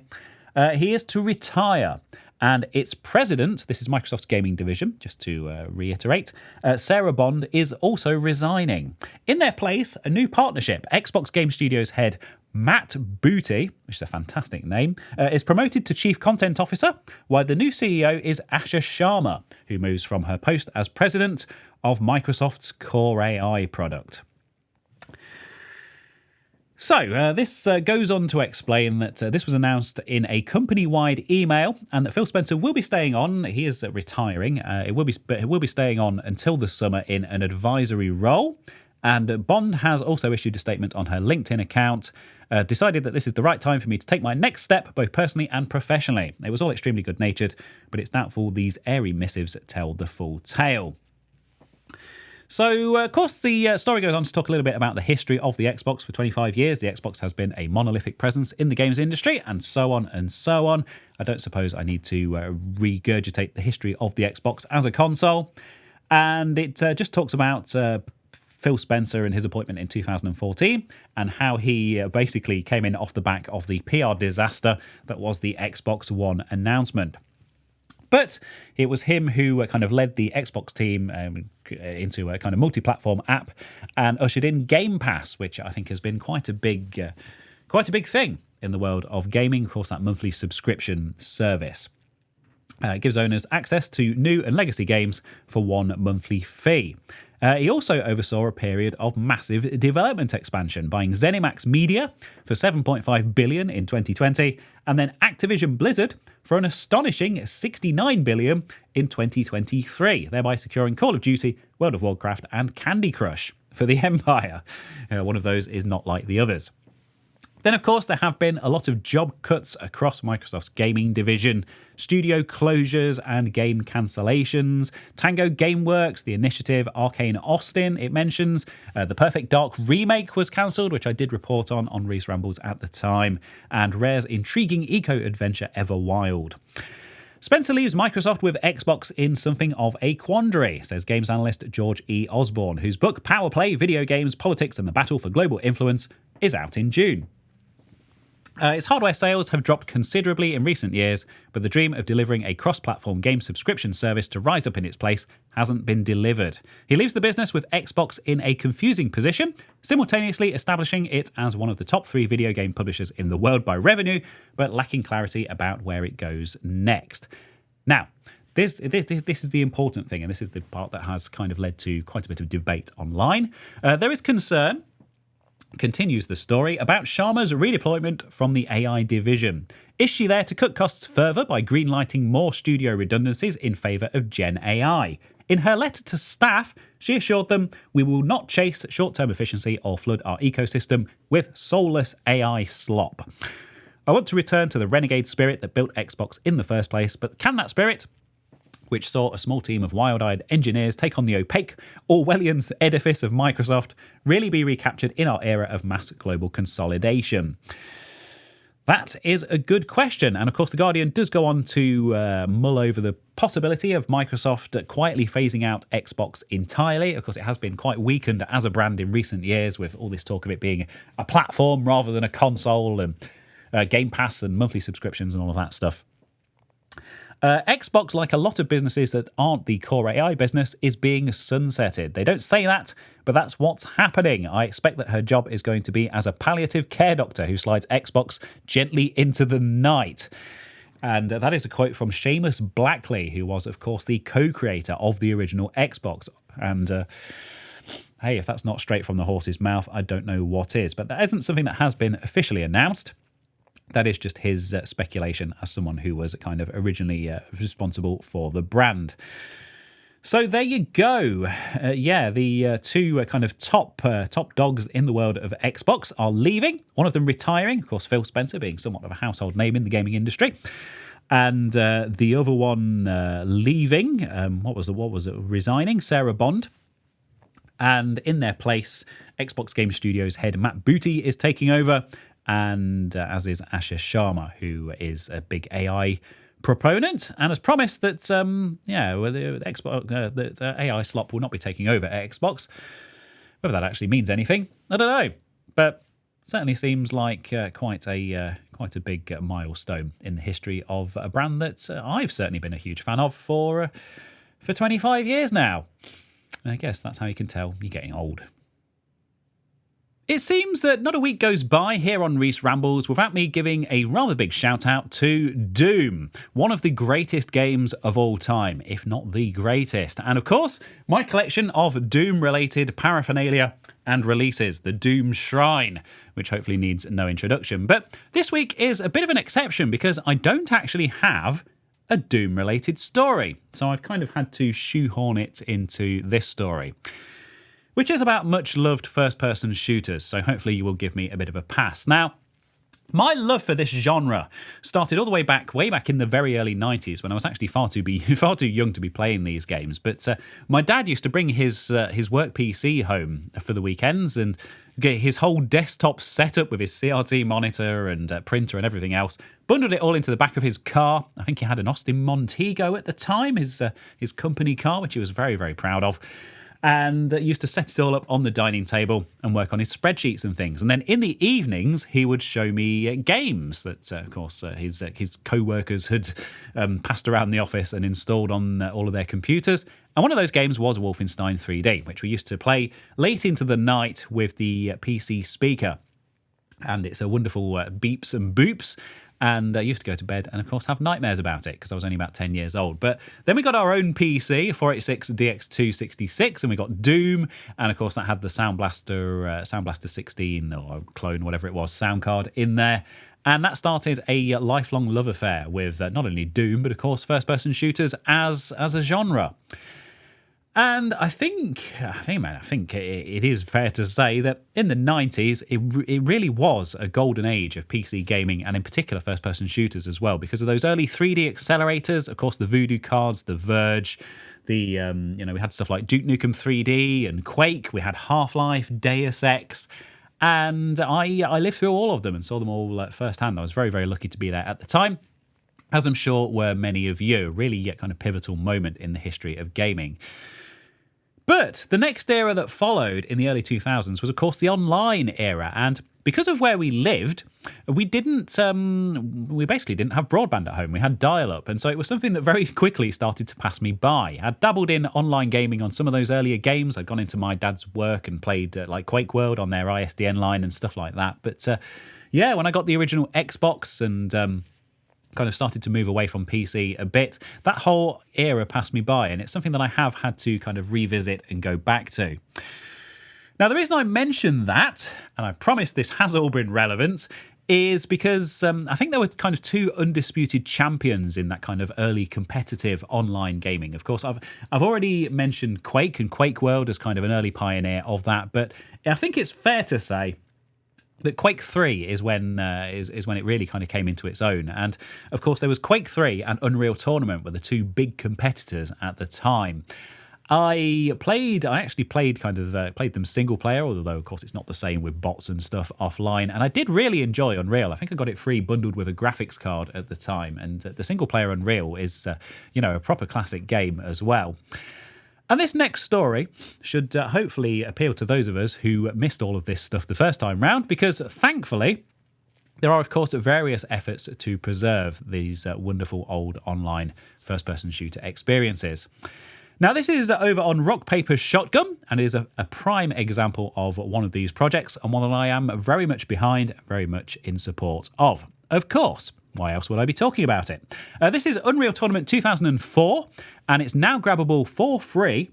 he is to retire. And its president, this is Microsoft's gaming division, just to reiterate, Sarah Bond, is also resigning. In their place, a new partnership, Xbox Game Studios head Matt Booty, which is a fantastic name, is promoted to Chief Content Officer, while the new CEO is Asha Sharma, who moves from her post as president of Microsoft's Core AI product. So, this goes on to explain that this was announced in a company-wide email and that Phil Spencer will be staying on. He is retiring. He will be staying on until the summer in an advisory role. And Bond has also issued a statement on her LinkedIn account, decided that this is the right time for me to take my next step, both personally and professionally. It was all extremely good-natured, but it's doubtful these airy missives tell the full tale. So, of course, the story goes on to talk a little bit about the history of the Xbox. For 25 years, the Xbox has been a monolithic presence in the games industry, and so on and so on. I don't suppose I need to regurgitate the history of the Xbox as a console. And it just talks about Phil Spencer and his appointment in 2014 and how he basically came in off the back of the PR disaster that was the Xbox One announcement. But it was him who kind of led the Xbox team into a kind of multi-platform app and ushered in Game Pass, which I think has been quite a big thing in the world of gaming. Of course, that monthly subscription service. It gives owners access to new and legacy games for one monthly fee. He also oversaw a period of massive development expansion, buying ZeniMax Media for $7.5 billion in 2020, and then Activision Blizzard for an astonishing $69 billion in 2023, thereby securing Call of Duty, World of Warcraft, and Candy Crush for the Empire. One of those is not like the others. Then, of course, there have been a lot of job cuts across Microsoft's gaming division, studio closures and game cancellations. Tango Gameworks, The Initiative, Arcane Austin, it mentions. The Perfect Dark remake was cancelled, which I did report on Reese Rambles at the time, and Rare's intriguing eco-adventure Everwild. Spencer leaves Microsoft with Xbox in something of a quandary, says games analyst George E. Osborne, whose book Power Play, Video Games, Politics and the Battle for Global Influence is out in June. Its hardware sales have dropped considerably in recent years, but the dream of delivering a cross-platform game subscription service to rise up in its place hasn't been delivered. He leaves the business with Xbox in a confusing position, simultaneously establishing it as one of the top 3 video game publishers in the world by revenue, but lacking clarity about where it goes next. Now, this is the important thing, and this is the part that has kind of led to quite a bit of debate online. There is concern, continues the story, about Sharma's redeployment from the AI division. Is she there to cut costs further by greenlighting more studio redundancies in favour of Gen AI? In her letter to staff, she assured them, "We will not chase short-term efficiency or flood our ecosystem with soulless AI slop. I want to return to the renegade spirit that built Xbox in the first place, but can that spirit, which saw a small team of wild-eyed engineers take on the opaque Orwellian edifice of Microsoft, really be recaptured in our era of mass global consolidation?" That is a good question. And of course, The Guardian does go on to mull over the possibility of Microsoft quietly phasing out Xbox entirely. Of course, it has been quite weakened as a brand in recent years, with all this talk of it being a platform rather than a console, and Game Pass and monthly subscriptions and all of that stuff. Xbox, like a lot of businesses that aren't the core AI business, is being sunsetted. They don't say that, but that's what's happening. I expect that her job is going to be as a palliative care doctor who slides Xbox gently into the night. And that is a quote from Seamus Blackley, who was, of course, the co-creator of the original Xbox. And hey, if that's not straight from the horse's mouth, I don't know what is. But that isn't something that has been officially announced. That is just his speculation as someone who was kind of originally responsible for the brand. So there you go. The two kind of top dogs in the world of Xbox are leaving. One of them retiring, of course, Phil Spencer being somewhat of a household name in the gaming industry. And the other one leaving, what was it? Resigning, Sarah Bond. And in their place, Xbox Game Studios head Matt Booty is taking over, and as is Asher Sharma, who is a big AI proponent and has promised that that AI Slop will not be taking over at Xbox. Whether that actually means anything, I don't know, but certainly seems like quite a big milestone in the history of a brand that I've certainly been a huge fan of for 25 years now. I guess that's how you can tell you're getting old. It seems that not a week goes by here on Reese Rambles without me giving a rather big shout out to Doom, one of the greatest games of all time, if not the greatest. And of course, my collection of Doom related paraphernalia and releases, the Doom Shrine, which hopefully needs no introduction. But this week is a bit of an exception because I don't actually have a Doom related story. So I've kind of had to shoehorn it into this story, which is about much-loved first-person shooters, so hopefully you will give me a bit of a pass. Now, my love for this genre started all the way back in the very early 90s when I was actually far too young to be playing these games. But my dad used to bring his work PC home for the weekends and get his whole desktop set up with his CRT monitor and printer and everything else, bundled it all into the back of his car. I think he had an Austin Montego at the time, his company car, which he was very, very proud of. And used to set it all up on the dining table and work on his spreadsheets and things. And then in the evenings, he would show me games that, of course, his co-workers had passed around the office and installed on all of their computers. And one of those games was Wolfenstein 3D, which we used to play late into the night with the PC speaker. And it's a wonderful beeps and boops. And you have to go to bed and, of course, have nightmares about it because I was only about 10 years old. But then we got our own PC, 486 DX266, and we got Doom. And, of course, that had the Sound Blaster 16 or clone, whatever it was, sound card in there. And that started a lifelong love affair with not only Doom, but, of course, first-person shooters as a genre. And I think it is fair to say that in the 90s, it really was a golden age of PC gaming and in particular first-person shooters as well because of those early 3D accelerators, of course, the Voodoo cards, the Verge, we had stuff like Duke Nukem 3D and Quake, we had Half-Life, Deus Ex, and I lived through all of them and saw them all firsthand. I was very, very lucky to be there at the time, as I'm sure were many of you. Really kind of pivotal moment in the history of gaming. But the next era that followed in the early 2000s was, of course, the online era. And because of where we lived, we basically didn't have broadband at home. We had dial-up. And so it was something that very quickly started to pass me by. I'd dabbled in online gaming on some of those earlier games. I'd gone into my dad's work and played like Quake World on their ISDN line and stuff like that. But when I got the original Xbox and kind of started to move away from PC a bit, that whole era passed me by, and it's something that I have had to kind of revisit and go back to. Now, the reason I mention that, and I promise this has all been relevant, is because I think there were kind of two undisputed champions in that kind of early competitive online gaming. Of course, I've already mentioned Quake and Quake World as kind of an early pioneer of that, but I think it's fair to say that Quake 3 is when it really kind of came into its own. And, of course, there was Quake 3 and Unreal Tournament were the two big competitors at the time. I actually played them single player, although, of course, it's not the same with bots and stuff offline. And I did really enjoy Unreal. I think I got it free bundled with a graphics card at the time. And the single player Unreal is, a proper classic game as well. And this next story should hopefully appeal to those of us who missed all of this stuff the first time round, because thankfully there are, of course, various efforts to preserve these wonderful old online first-person shooter experiences. Now, this is over on Rock Paper Shotgun, and is a prime example of one of these projects, and one that I am very much behind, very much in support of. Of course, why else would I be talking about it? This is Unreal Tournament 2004, and it's now grabbable for free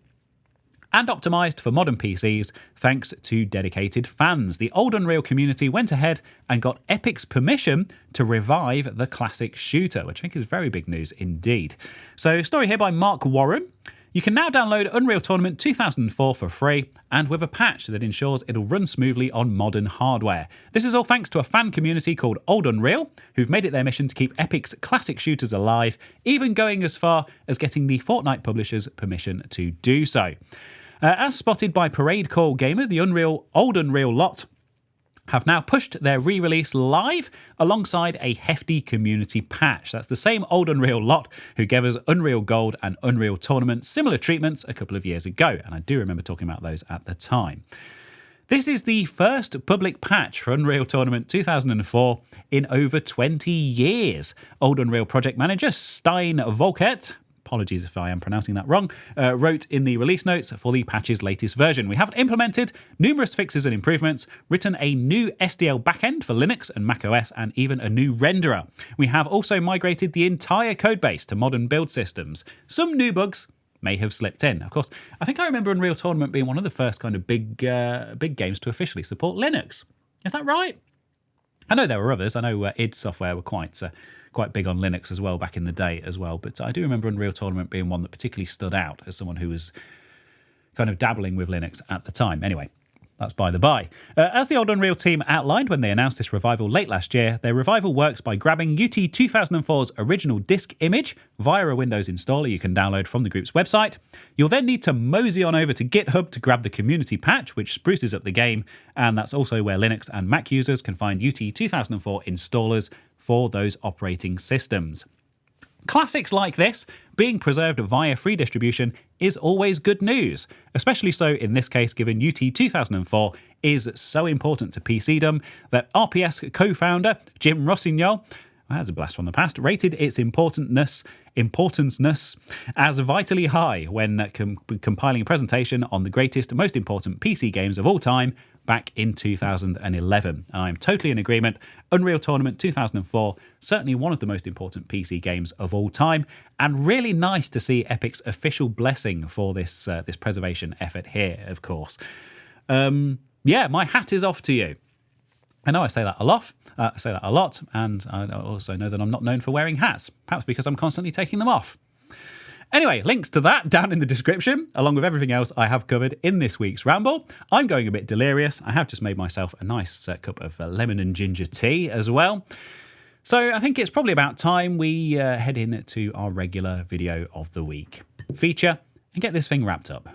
and optimised for modern PCs thanks to dedicated fans. The old Unreal community went ahead and got Epic's permission to revive the classic shooter, which I think is very big news indeed. So, story here by Mark Warren. You can now download Unreal Tournament 2004 for free, and with a patch that ensures it'll run smoothly on modern hardware. This is all thanks to a fan community called Old Unreal, who've made it their mission to keep Epic's classic shooters alive, even going as far as getting the Fortnite publishers permission to do so. As spotted by Parade Call Gamer, the Old Unreal lot have now pushed their re-release live alongside a hefty community patch. That's the same Old Unreal lot who gave us Unreal Gold and Unreal Tournament similar treatments a couple of years ago, and I do remember talking about those at the time. This is the first public patch for Unreal Tournament 2004 in over 20 years. Old Unreal project manager Stein Volkert, apologies if I am pronouncing that wrong, wrote in the release notes for the patch's latest version. We have implemented numerous fixes and improvements, written a new SDL backend for Linux and macOS, and even a new renderer. We have also migrated the entire codebase to modern build systems. Some new bugs may have slipped in. Of course, I think I remember Unreal Tournament being one of the first kind of big games to officially support Linux. Is that right? I know there were others. I know id Software were quite big on Linux as well back in the day as well. But I do remember Unreal Tournament being one that particularly stood out as someone who was kind of dabbling with Linux at the time. Anyway, that's by the by. As the Old Unreal team outlined when they announced this revival late last year, their revival works by grabbing UT 2004's original disk image via a Windows installer you can download from the group's website. You'll then need to mosey on over to GitHub to grab the community patch, which spruces up the game, and that's also where Linux and Mac users can find UT 2004 installers for those operating systems. Classics like this being preserved via free distribution is always good news, especially so in this case given UT 2004 is so important to PCdom that RPS co-founder Jim Rossignol, that's a blast from the past, rated its importance as vitally high when compiling a presentation on the greatest, most important PC games of all time back in 2011. And I'm totally in agreement. Unreal Tournament 2004, certainly one of the most important PC games of all time, and really nice to see Epic's official blessing for this preservation effort here, of course. Yeah, my hat is off to you. I know I say that a lot, and I also know that I'm not known for wearing hats, perhaps because I'm constantly taking them off. Anyway, links to that down in the description, along with everything else I have covered in this week's Ramble. I'm going a bit delirious. I have just made myself a nice cup of lemon and ginger tea as well. So I think it's probably about time we head in to our regular video of the week feature and get this thing wrapped up.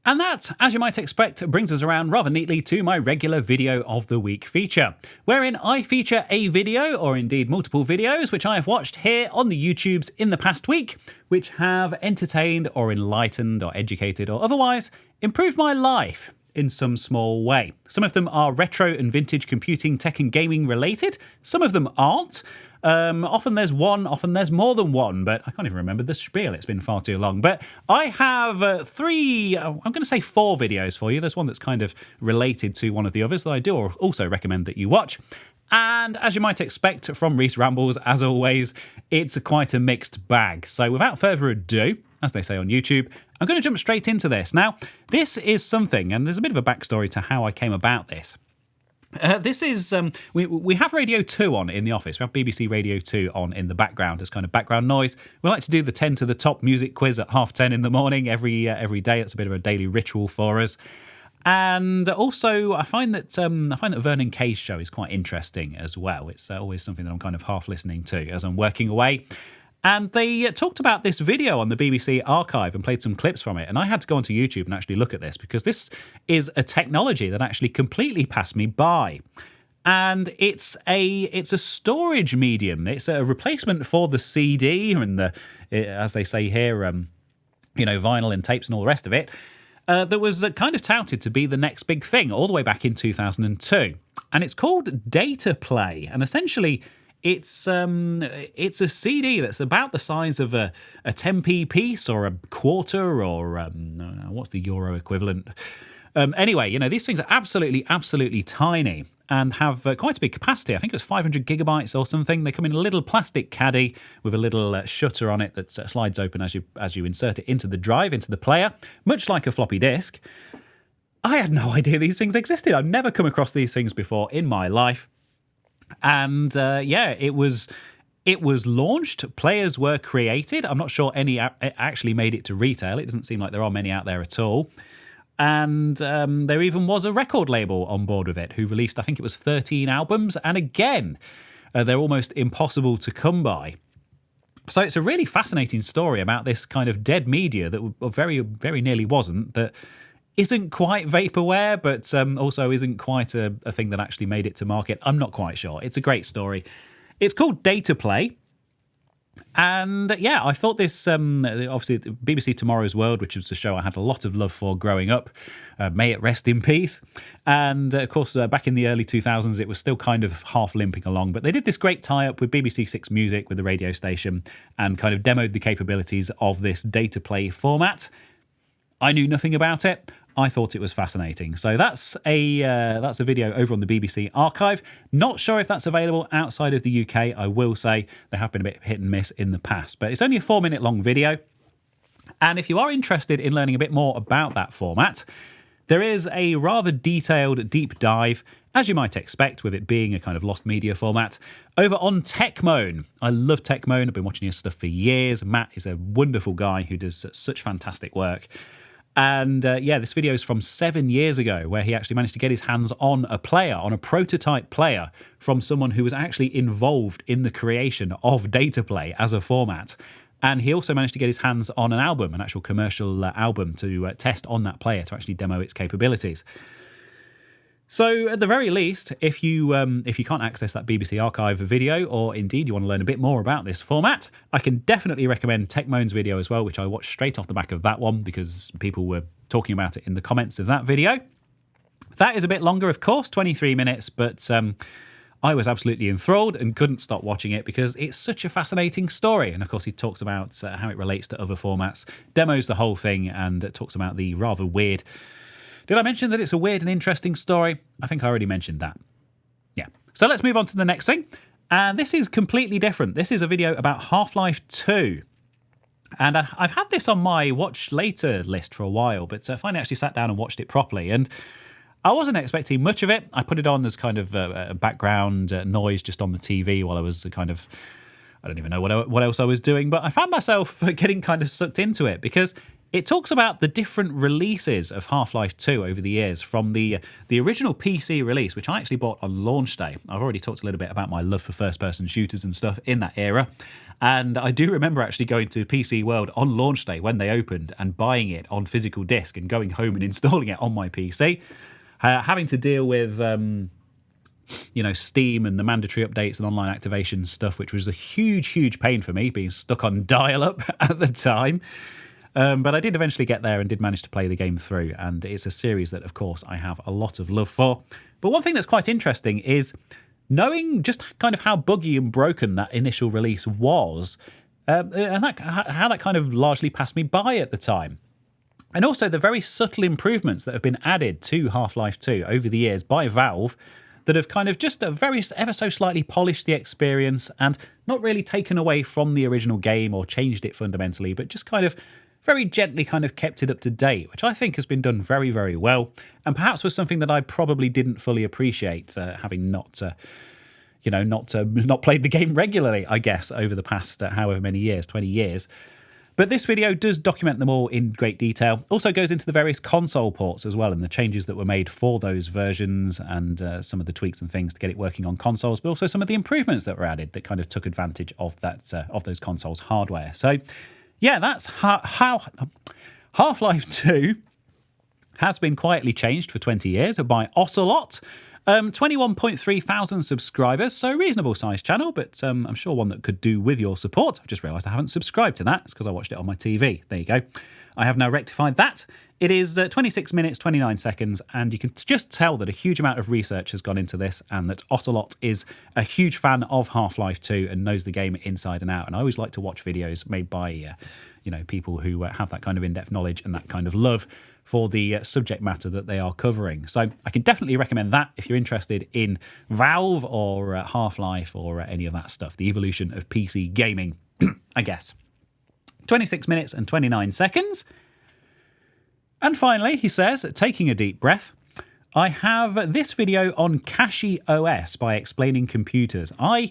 And that, as you might expect, brings us around rather neatly to my regular video of the week feature, wherein I feature a video, or indeed multiple videos, which I have watched here on the YouTubes in the past week, which have entertained or enlightened or educated or otherwise improved my life in some small way. Some of them are retro and vintage computing, tech and gaming related. Some of them aren't. Often there's one, often there's more than one, but I can't even remember the spiel. It's been far too long. But I have I'm going to say 4 videos for you. There's one that's kind of related to one of the others that I do also recommend that you watch. And as you might expect from Reese Rambles, as always, it's quite a mixed bag. So without further ado, as they say on YouTube, I'm going to jump straight into this. Now, this is something, and there's a bit of a backstory to how I came about this. This is, we have Radio 2 on in the office. We have BBC Radio 2 on in the background as kind of background noise. We like to do the 10 to the top music quiz at 10:30 in the morning every day. It's a bit of a daily ritual for us. And also, I find that Vernon Kay's show is quite interesting as well. It's always something that I'm kind of half listening to as I'm working away. And they talked about this video on the BBC archive and played some clips from it. And I had to go onto YouTube and actually look at this because this is a technology that actually completely passed me by. And it's a storage medium. It's a replacement for the CD and as they say here, vinyl and tapes and all the rest of it. That was kind of touted to be the next big thing all the way back in 2002. And it's called Data Play. And essentially, it's a CD that's about the size of a 10p piece or a quarter or what's the euro equivalent? Anyway, these things are absolutely tiny and have quite a big capacity. I think it was 500 gigabytes or something. They come in a little plastic caddy with a little shutter on it that slides open as you insert it into the drive, into the player, much like a floppy disk. I had no idea these things existed. I've never come across these things before in my life. And it was launched. Players were created. I'm not sure any actually made it to retail. It doesn't seem like there are many out there at all. And there even was a record label on board with it who released, I think it was 13 albums. And again, they're almost impossible to come by. So it's a really fascinating story about this kind of dead media that very, very nearly wasn't, that isn't quite vaporware, but also isn't quite a thing that actually made it to market. I'm not quite sure. It's a great story. It's called Data Play. And I thought this, obviously, BBC Tomorrow's World, which was a show I had a lot of love for growing up, may it rest in peace. And of course, back in the early 2000s, it was still kind of half limping along. But they did this great tie-up with BBC Six Music, with the radio station, and kind of demoed the capabilities of this Data Play format. I knew nothing about it. I thought it was fascinating. So that's a video over on the BBC archive. Not sure if that's available outside of the UK. I will say they have been a bit hit and miss in the past, but it's only a 4-minute long video. And if you are interested in learning a bit more about that format, there is a rather detailed deep dive, as you might expect, with it being a kind of lost media format, over on Techmoan. I love Techmoan. I've been watching his stuff for years. Matt is a wonderful guy who does such fantastic work. And this video is from 7 years ago, where he actually managed to get his hands on a player, on a prototype player, from someone who was actually involved in the creation of Data Play as a format. And he also managed to get his hands on an album, an actual commercial album, to test on that player to actually demo its capabilities. So at the very least, if you can't access that BBC archive video, or indeed you want to learn a bit more about this format, I can definitely recommend Techmoan's video as well, which I watched straight off the back of that one because people were talking about it in the comments of that video. That is a bit longer, of course, 23 minutes, but I was absolutely enthralled and couldn't stop watching it because it's such a fascinating story. And of course, he talks about how it relates to other formats, demos the whole thing, and talks about the rather weird... Did I mention that it's a weird and interesting story? I think I already mentioned that. Yeah. So let's move on to the next thing. And this is completely different. This is a video about Half-Life 2. And I've had this on my watch later list for a while, but I finally actually sat down and watched it properly. And I wasn't expecting much of it. I put it on as kind of a background noise just on the TV while I was I don't even know what else I was doing, but I found myself getting kind of sucked into it because it talks about the different releases of Half-Life 2 over the years, from the original PC release, which I actually bought on launch day. I've already talked a little bit about my love for first-person shooters and stuff in that era. And I do remember actually going to PC World on launch day when they opened and buying it on physical disc and going home and installing it on my PC. Having to deal with... Steam and the mandatory updates and online activation stuff, which was a huge pain for me, being stuck on dial-up at the time. But I did eventually get there and did manage to play the game through, and it's a series that, of course, I have a lot of love for. But one thing that's quite interesting is knowing just kind of how buggy and broken that initial release was, and how that kind of largely passed me by at the time. And also the very subtle improvements that have been added to Half-Life 2 over the years by Valve that have kind of just ever so slightly polished the experience and not really taken away from the original game or changed it fundamentally, but just kind of very gently kind of kept it up to date, which I think has been done very, very well, and perhaps was something that I probably didn't fully appreciate, having not played the game regularly, I guess, over the past however many years, 20 years. But this video does document them all in great detail. Also goes into the various console ports as well and the changes that were made for those versions and some of the tweaks and things to get it working on consoles, but also some of the improvements that were added that kind of took advantage of that of those consoles' hardware. So, yeah, that's how Half-Life 2 has been quietly changed for 20 years by Ocelot. 21.3 thousand subscribers, so a reasonable sized channel, but I'm sure one that could do with your support. I just realised I haven't subscribed to that. It's because I watched it on my TV. There you go. I have now rectified that. It is 26 minutes, 29 seconds, and you can just tell that a huge amount of research has gone into this and that Ocelot is a huge fan of Half-Life 2 and knows the game inside and out. And I always like to watch videos made by people who have that kind of in-depth knowledge and that kind of love for the subject matter that they are covering. So I can definitely recommend that if you're interested in Valve or Half-Life or any of that stuff, the evolution of PC gaming, I guess. 26 minutes and 29 seconds. And finally, he says, taking a deep breath, I have this video on Cache OS by Explaining Computers. I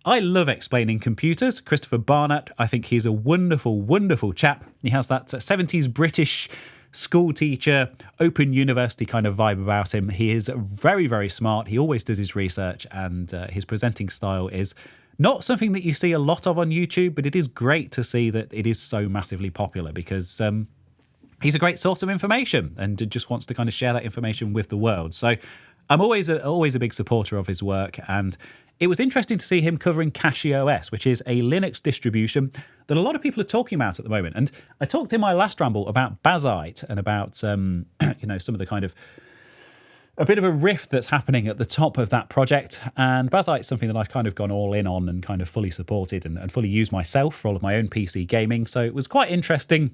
love explaining computers. Christopher Barnett, I think he's a wonderful, wonderful chap. He has that 70s British school teacher, open university kind of vibe about him. He is very, very smart. He always does his research, and his presenting style is not something that you see a lot of on YouTube, but it is great to see that it is so massively popular because he's a great source of information and just wants to kind of share that information with the world. So I'm always a big supporter of his work, and it was interesting to see him covering Cache OS, which is a Linux distribution that a lot of people are talking about at the moment. And I talked in my last ramble about Bazite and about some of the kind of a bit of a rift that's happening at the top of that project. And Bazite's something that I've kind of gone all in on and kind of fully supported and fully used myself for all of my own PC gaming. So it was quite interesting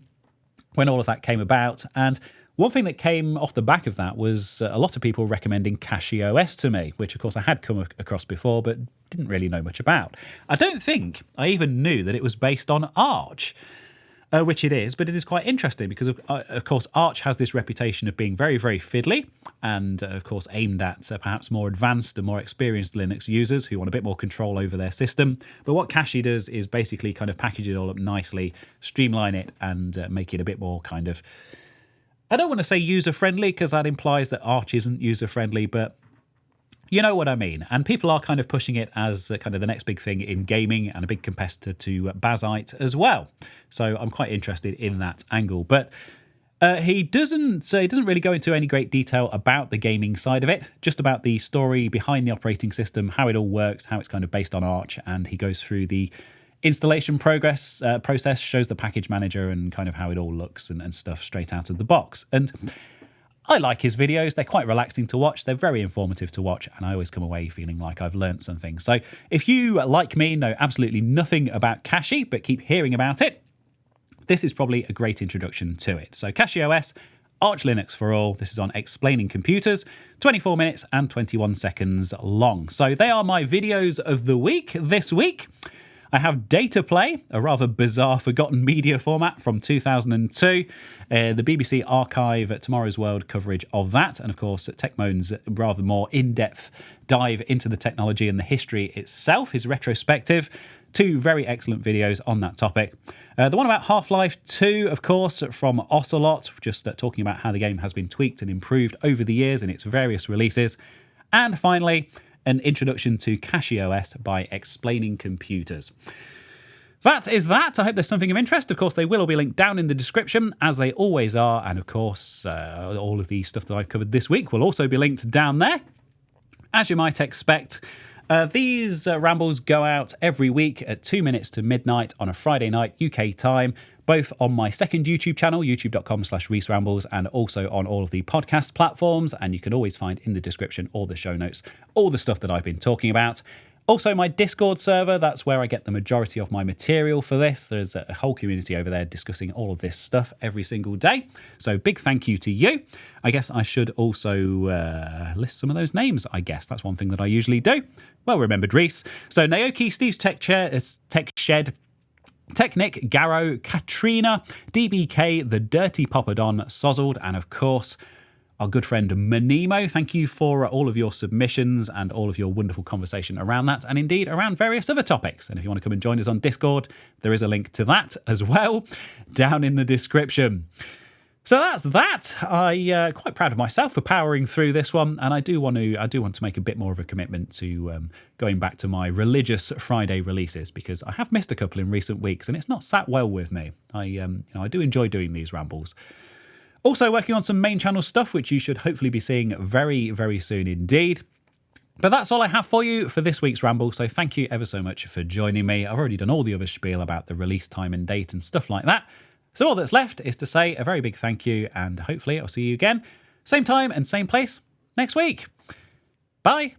when all of that came about. And one thing that came off the back of that was a lot of people recommending Cache OS to me, which of course I had come across before, but didn't really know much about. I don't think I even knew that it was based on Arch, which it is, but it is quite interesting because of course Arch has this reputation of being very, very fiddly and of course aimed at perhaps more advanced and more experienced Linux users who want a bit more control over their system. But what Cache does is basically kind of package it all up nicely, streamline it and make it a bit more kind of, I don't want to say user-friendly because that implies that Arch isn't user-friendly, but you know what I mean. And people are kind of pushing it as kind of the next big thing in gaming and a big competitor to Bazite as well. So I'm quite interested in that angle. But he doesn't really go into any great detail about the gaming side of it, just about the story behind the operating system, how it all works, how it's kind of based on Arch, and he goes through the installation process, shows the package manager and kind of how it all looks and stuff straight out of the box. And I like his videos. They're quite relaxing to watch. They're very informative to watch, and I always come away feeling like I've learnt something. So if you, like me, know absolutely nothing about Cache but keep hearing about it, this is probably a great introduction to it. So Cache OS, Arch Linux for all. This is on Explaining Computers, 24 minutes and 21 seconds long. So they are my videos of the week this week. I have Data Play, a rather bizarre forgotten media format from 2002, the BBC Archive, Tomorrow's World coverage of that, and of course Techmoan's rather more in-depth dive into the technology and the history itself, his retrospective. Two very excellent videos on that topic. The one about Half-Life 2, of course, from Ocelot, just talking about how the game has been tweaked and improved over the years in its various releases. And finally, an introduction to Cache OS by Explaining Computers. That is that. I hope there's something of interest. Of course, they will all be linked down in the description, as they always are. And of course, all of the stuff that I've covered this week will also be linked down there. As you might expect, these rambles go out every week at 2 minutes to midnight on a Friday night UK time, both on my second YouTube channel, youtube.com/ReeseRambles, and also on all of the podcast platforms. And you can always find in the description all the show notes, all the stuff that I've been talking about. Also, my Discord server, that's where I get the majority of my material for this. There's a whole community over there discussing all of this stuff every single day. So big thank you to you. I guess I should also list some of those names, I guess. That's one thing that I usually do. Well remembered, Reese. So Naoki, Steve's Tech Shed, Technic, Garrow, Katrina, DBK, The Dirty Poppadon, Sozzled, and of course, our good friend Manimo. Thank you for all of your submissions and all of your wonderful conversation around that, and indeed around various other topics. And if you want to come and join us on Discord, there is a link to that as well down in the description. So that's that. I'm quite proud of myself for powering through this one, and I do want to make a bit more of a commitment to going back to my religious Friday releases, because I have missed a couple in recent weeks, and it's not sat well with me. I do enjoy doing these rambles. Also working on some main channel stuff, which you should hopefully be seeing very, very soon indeed. But that's all I have for you for this week's ramble, so thank you ever so much for joining me. I've already done all the other spiel about the release time and date and stuff like that. So all that's left is to say a very big thank you, and hopefully I'll see you again, same time and same place next week. Bye.